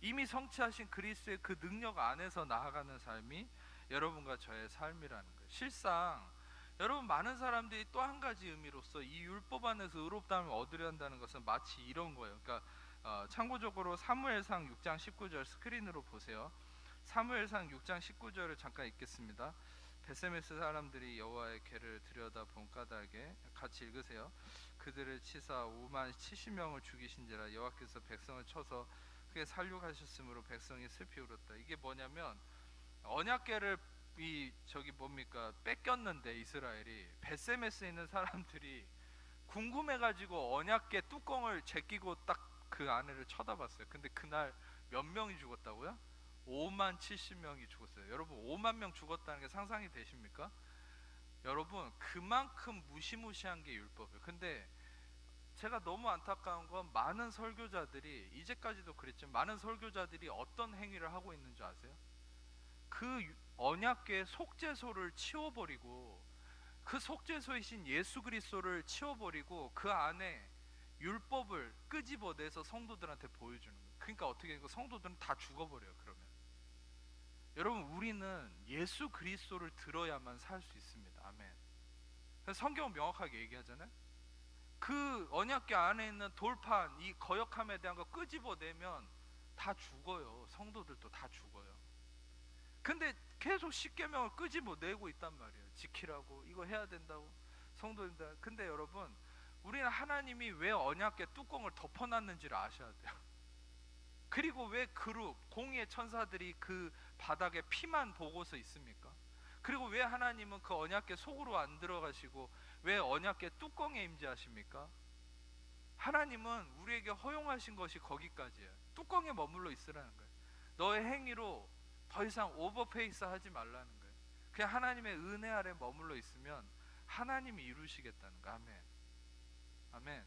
이미 성취하신 그리스도의 그 능력 안에서 나아가는 삶이 여러분과 저의 삶이라는 거예요. 실상 여러분 많은 사람들이 또 한 가지 의미로서 이 율법 안에서 의롭다함을 얻으려 한다는 것은 마치 이런 거예요. 그러니까 참고적으로 사무엘상 6장 19절 스크린으로 보세요. 사무엘상 6장 19절을 잠깐 읽겠습니다. 베세메스 사람들이 여호와의 궤를 들여다본 까닭에 같이 읽으세요. 그들을 치사 5만 70명을 죽이신지라 여호와께서 백성을 쳐서 크게 살육하셨으므로 백성이 슬피 울었다. 이게 뭐냐면 언약궤를 뭡니까 뺏겼는데 이스라엘이 베세메스에 있는 사람들이 궁금해가지고 언약궤 뚜껑을 제끼고 딱 그 안에를 쳐다봤어요. 근데 그날 몇 명이 죽었다고요? 5만 70명이 죽었어요. 여러분 5만 명 죽었다는 게 상상이 되십니까? 여러분 그만큼 무시무시한 게 율법이에요. 근데 제가 너무 안타까운 건 많은 설교자들이 이제까지도 그랬지만 많은 설교자들이 어떤 행위를 하고 있는 줄 아세요? 그 언약궤 속죄소를 치워버리고 그 속죄소이신 예수 그리스도를 치워버리고 그 안에 율법을 끄집어내서 성도들한테 보여주는 거예요. 그러니까 어떻게 해요? 성도들은 다 죽어버려요. 그러면 여러분 우리는 예수 그리스도를 들어야만 살 수 있습니다. 아멘. 그래서 성경은 명확하게 얘기하잖아요. 그 언약궤 안에 있는 돌판 이 거역함에 대한 거 끄집어내면 다 죽어요. 성도들도 다 죽어요. 근데 계속 십계명을 끄집어내고 있단 말이에요. 지키라고 이거 해야 된다고 성도입니다. 근데 여러분 우리는 하나님이 왜 언약궤 뚜껑을 덮어놨는지를 아셔야 돼요. 그리고 왜 그룹 공의의 천사들이 그 바닥에 피만 보고서 있습니까? 그리고 왜 하나님은 그 언약궤 속으로 안 들어가시고 왜 언약궤 뚜껑에 임재하십니까? 하나님은 우리에게 허용하신 것이 거기까지예요. 뚜껑에 머물러 있으라는 거예요. 너의 행위로 더 이상 오버페이스 하지 말라는 거예요. 그냥 하나님의 은혜 아래 머물러 있으면 하나님이 이루시겠다는 거. 아멘. 아멘.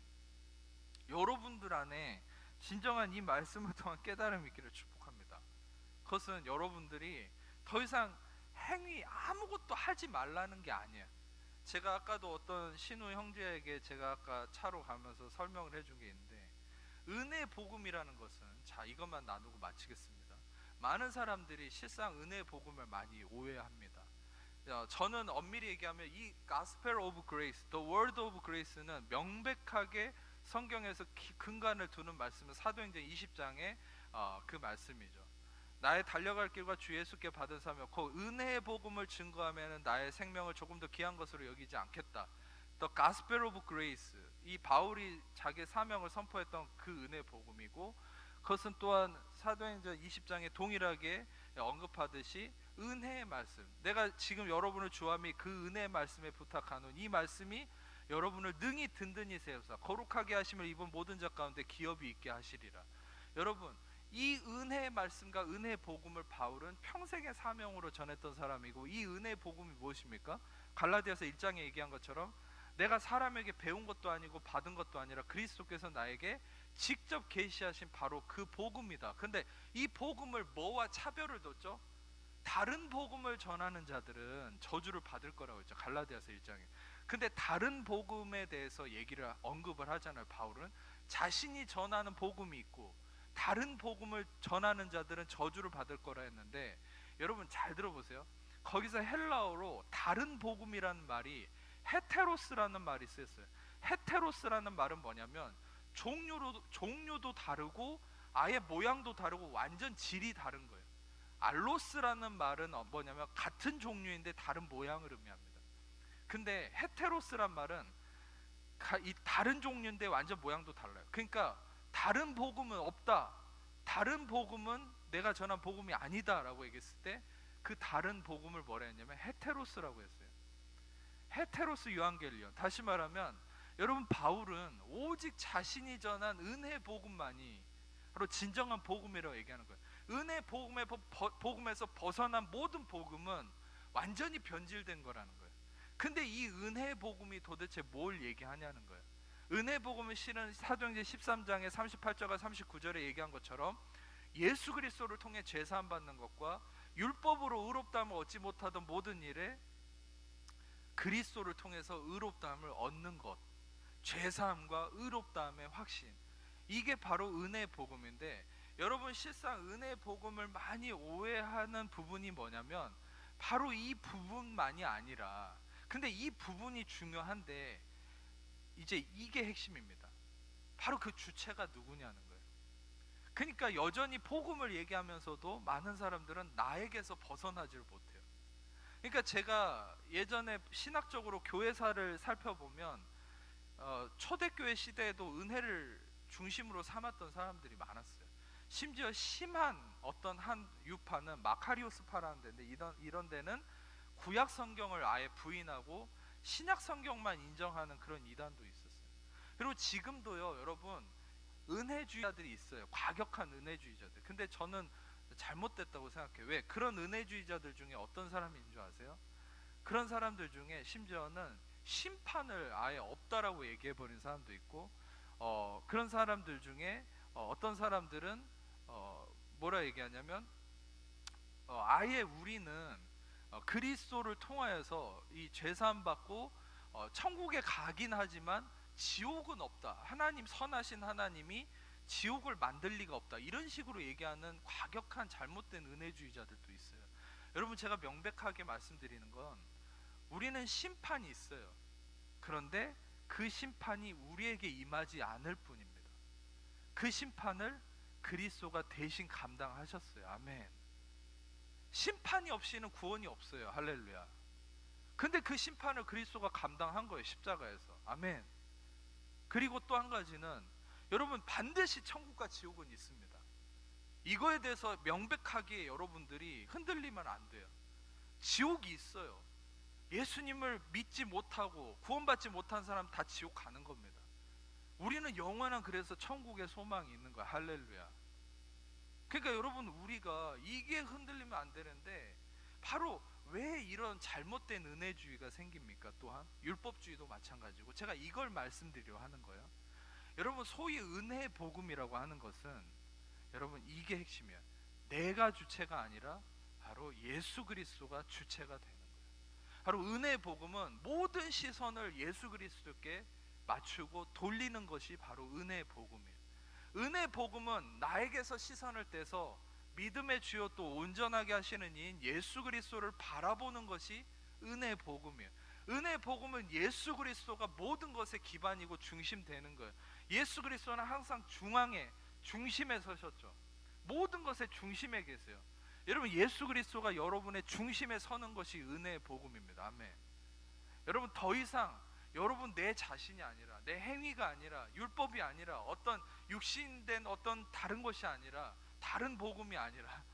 여러분들 안에 진정한 이 말씀을 통한 깨달음이 있기를 축복합니다. 그것은 여러분들이 더 이상 행위 아무것도 하지 말라는 게 아니에요. 제가 아까도 어떤 신우 형제에게 제가 아까 차로 가면서 설명을 해준 게 있는데 은혜 복음이라는 것은 자 이것만 나누고 마치겠습니다. 많은 사람들이 실상 은혜 복음을 많이 오해합니다. 저는 엄밀히 얘기하면 이 Gospel of Grace, The Word of Grace는 명백하게 성경에서 근간을 두는 말씀은 사도행전 20장의 그 말씀이죠. 나의 달려갈 길과 주 예수께 받은 사명, 그 은혜의 복음을 증거하면 나의 생명을 조금 더 귀한 것으로 여기지 않겠다. The Gospel of Grace, 이 바울이 자기 사명을 선포했던 그 은혜 복음이고, 그것은 또한 사도행전 20장에 동일하게 언급하듯이 은혜의 말씀, 내가 지금 여러분을 주함이 그 은혜의 말씀에 부탁하는 이 말씀이 여러분을 능히 든든히 세우사 거룩하게 하심을 입은 모든 자 가운데 기업이 있게 하시리라. 여러분 이 은혜의 말씀과 은혜의 복음을 바울은 평생의 사명으로 전했던 사람이고, 이 은혜의 복음이 무엇입니까? 갈라디아서 1장에 얘기한 것처럼 내가 사람에게 배운 것도 아니고 받은 것도 아니라 그리스도께서 나에게 직접 계시하신 바로 그 복음이다. 근데 이 복음을 뭐와 차별을 뒀죠? 다른 복음을 전하는 자들은 저주를 받을 거라고 했죠. 갈라디아서 1장에. 근데 다른 복음에 대해서 얘기를 언급을 하잖아요. 바울은 자신이 전하는 복음이 있고 다른 복음을 전하는 자들은 저주를 받을 거라 했는데, 여러분 잘 들어보세요. 거기서 헬라어로 다른 복음이라는 말이 헤테로스라는 말이 쓰였어요. 헤테로스라는 말은 뭐냐면 종류도 다르고 아예 모양도 다르고 완전 질이 다른 거예요. 알로스라는 말은 뭐냐면 같은 종류인데 다른 모양을 의미합니다. 근데 헤테로스란 말은 이 다른 종류인데 완전 모양도 달라요. 그러니까 다른 복음은 없다, 다른 복음은 내가 전한 복음이 아니다 라고 얘기했을 때 그 다른 복음을 뭐라 했냐면 헤테로스라고 했어요. 헤테로스 유앙겔리온. 다시 말하면 여러분, 바울은 오직 자신이 전한 은혜 복음만이 바로 진정한 복음이라고 얘기하는 거예요. 은혜 복음에서 벗어난 모든 복음은 완전히 변질된 거라는 거예요. 근데 이 은혜 복음이 도대체 뭘 얘기하냐는 거예요. 은혜 복음은 실은 사도행전 13장의 38절과 39절에 얘기한 것처럼 예수 그리스도를 통해 죄 사함 받는 것과 율법으로 의롭다함을 얻지 못하던 모든 일에 그리스도를 통해서 의롭다함을 얻는 것, 죄 사함과 의롭다함의 확신, 이게 바로 은혜 복음인데, 여러분 실상 은혜 복음을 많이 오해하는 부분이 뭐냐면 바로 이 부분만이 아니라, 근데 이 부분이 중요한데 이제 이게 핵심입니다. 바로 그 주체가 누구냐는 거예요. 그러니까 여전히 복음을 얘기하면서도 많은 사람들은 나에게서 벗어나지를 못해요. 그러니까 제가 예전에 신학적으로 교회사를 살펴보면 초대교회 시대에도 은혜를 중심으로 삼았던 사람들이 많았어요. 심지어 심한 어떤 한 유파는 마카리오스파라는 데인데, 이런 데는 구약 성경을 아예 부인하고 신약 성경만 인정하는 그런 이단도 있었어요. 그리고 지금도요, 여러분, 은혜주의자들이 있어요. 과격한 은혜주의자들. 근데 저는 잘못됐다고 생각해요. 왜? 그런 은혜주의자들 중에 어떤 사람이 있는 줄 아세요? 그런 사람들 중에 심지어는 심판을 아예 없다라고 얘기해버린 사람도 있고, 그런 사람들 중에 어떤 사람들은 뭐라 얘기하냐면 아예 우리는 그리스도를 통하여서 이 죄사함 받고 천국에 가긴 하지만 지옥은 없다, 하나님 선하신 하나님이 지옥을 만들 리가 없다, 이런 식으로 얘기하는 과격한 잘못된 은혜주의자들도 있어요. 여러분, 제가 명백하게 말씀드리는 건 우리는 심판이 있어요. 그런데 그 심판이 우리에게 임하지 않을 뿐입니다. 그 심판을 그리스도가 대신 감당하셨어요. 아멘. 심판이 없이는 구원이 없어요. 할렐루야. 근데 그 심판을 그리스도가 감당한 거예요, 십자가에서. 아멘. 그리고 또 한 가지는, 여러분, 반드시 천국과 지옥은 있습니다. 이거에 대해서 명백하게 여러분들이 흔들리면 안 돼요. 지옥이 있어요. 예수님을 믿지 못하고 구원받지 못한 사람 다 지옥 가는 겁니다. 우리는 영원한, 그래서 천국의 소망이 있는 거야. 할렐루야. 그러니까 여러분, 우리가 이게 흔들리면 안 되는데, 바로 왜 이런 잘못된 은혜주의가 생깁니까? 또한 율법주의도 마찬가지고, 제가 이걸 말씀드리려 하는 거예요. 여러분, 소위 은혜 복음이라고 하는 것은, 여러분, 이게 핵심이에요. 내가 주체가 아니라 바로 예수 그리스도가 주체가 되는 거예요. 바로 은혜 복음은 모든 시선을 예수 그리스도께 맞추고 돌리는 것이 바로 은혜 복음이에요. 은혜 복음은 나에게서 시선을 떼서 믿음의 주요 또 온전하게 하시는 이인 예수 그리스도를 바라보는 것이 은혜 복음이에요. 은혜 복음은 예수 그리스도가 모든 것의 기반이고 중심되는 거예요. 예수 그리스도는 항상 중심에 서셨죠. 모든 것의 중심에 계세요. 여러분, 예수 그리스도가 여러분의 중심에 서는 것이 은혜의 복음입니다. 아멘. 여러분, 더 이상 여러분 내 자신이 아니라, 내 행위가 아니라, 율법이 아니라, 어떤 육신된 어떤 다른 것이 아니라, 다른 복음이 아니라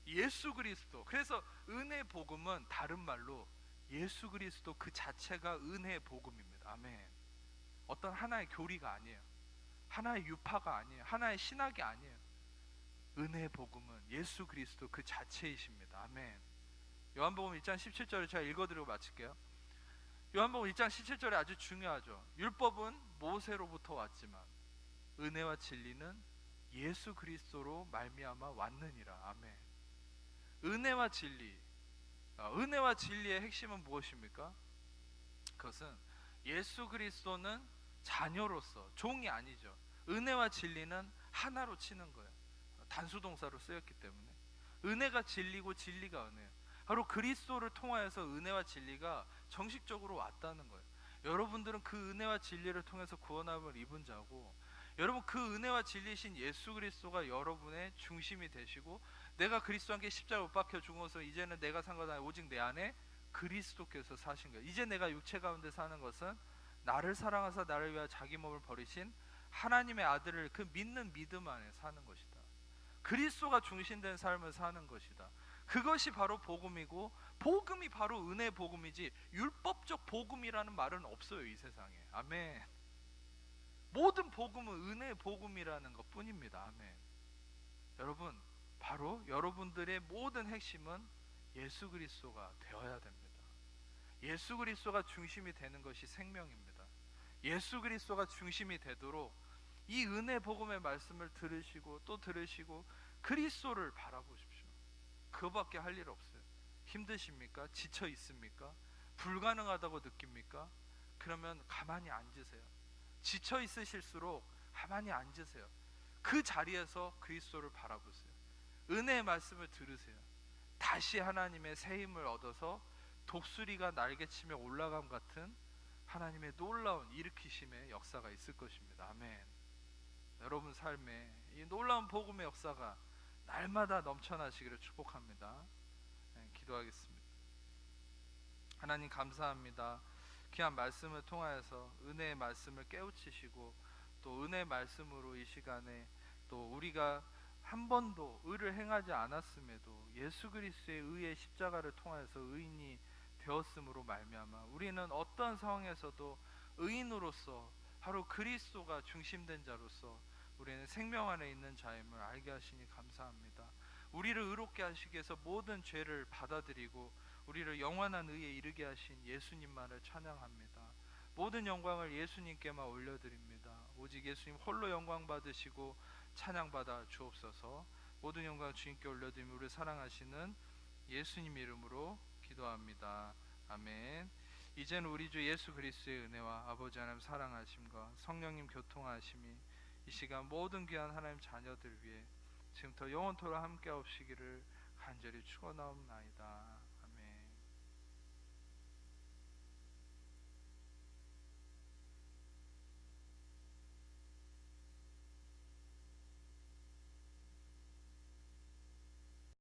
예수 그리스도. 그래서 은혜 복음은 다른 말로 예수 그리스도 그 자체가 은혜의 복음입니다. 아멘. 어떤 하나의 교리가 아니에요. 하나의 유파가 아니에요. 하나의 신학이 아니에요. 은혜 복음은 예수 그리스도 그 자체이십니다. 아멘. 요한복음 1장 17절을 제가 읽어드리고 마칠게요. 요한복음 1장 17절에 아주 중요하죠. 율법은 모세로부터 왔지만 은혜와 진리는 예수 그리스도로 말미암아 왔느니라. 아멘. 은혜와 진리. 은혜와 진리의 핵심은 무엇입니까? 그것은 예수 그리스도는 자녀로서 종이 아니죠. 은혜와 진리는 하나로 치는 거예요. 단수 동사로 쓰였기 때문에 은혜가 진리고 진리가 은혜예요. 바로 그리스도를 통하여서 은혜와 진리가 정식적으로 왔다는 거예요. 여러분들은 그 은혜와 진리를 통해서 구원함을 입은 자고, 여러분 그 은혜와 진리신 예수 그리스도가 여러분의 중심이 되시고, 내가 그리스도와 함께 십자가에 못 박혀 죽어서 이제는 내가 산 것 아니라 오직 내 안에 그리스도께서 사신 거예요. 이제 내가 육체 가운데 사는 것은 나를 사랑하사 나를 위하여 자기 몸을 버리신 하나님의 아들을 그 믿는 믿음 안에 사는 것이다. 그리스도가 중심된 삶을 사는 것이다. 그것이 바로 복음이고, 복음이 바로 은혜 복음이지 율법적 복음이라는 말은 없어요, 이 세상에. 아멘. 모든 복음은 은혜 복음이라는 것 뿐입니다. 아멘. 여러분, 바로 여러분들의 모든 핵심은 예수 그리스도가 되어야 됩니다. 예수 그리스도가 중심이 되는 것이 생명입니다. 예수 그리스도가 중심이 되도록 이 은혜 복음의 말씀을 들으시고 또 들으시고 그리스도를 바라보십시오. 그거밖에 할 일 없어요. 힘드십니까? 지쳐 있습니까? 불가능하다고 느낍니까? 그러면 가만히 앉으세요. 지쳐 있으실수록 가만히 앉으세요. 그 자리에서 그리스도를 바라보세요. 은혜의 말씀을 들으세요. 다시 하나님의 새 힘을 얻어서 독수리가 날개치며 올라감 같은 하나님의 놀라운 일으키심의 역사가 있을 것입니다. 아멘. 여러분 삶에 이 놀라운 복음의 역사가 날마다 넘쳐나시기를 축복합니다. 네, 기도하겠습니다. 하나님 감사합니다. 귀한 말씀을 통하여서 은혜의 말씀을 깨우치시고 또 은혜의 말씀으로 이 시간에 또 우리가 한 번도 의를 행하지 않았음에도 예수 그리스도의 의의 십자가를 통하여서 의인이 되었음으로 말미암아 우리는 어떤 상황에서도 의인으로서 바로 그리스도가 중심된 자로서 우리는 생명 안에 있는 자임을 알게 하시니 감사합니다. 우리를 의롭게 하시기 위해서 모든 죄를 받아들이고 우리를 영원한 의에 이르게 하신 예수님만을 찬양합니다. 모든 영광을 예수님께만 올려드립니다. 오직 예수님 홀로 영광 받으시고 찬양받아 주옵소서. 모든 영광을 주님께 올려드리며 우리를 사랑하시는 예수님 이름으로 기도합니다. 아멘. 이제는 우리 주 예수 그리스도의 은혜와 아버지 하나님 사랑하심과 성령님 교통하심이 이 시간 모든 귀한 하나님 자녀들 위해 지금부터 영원토록 함께 하시기를 간절히 축원하옵나이다.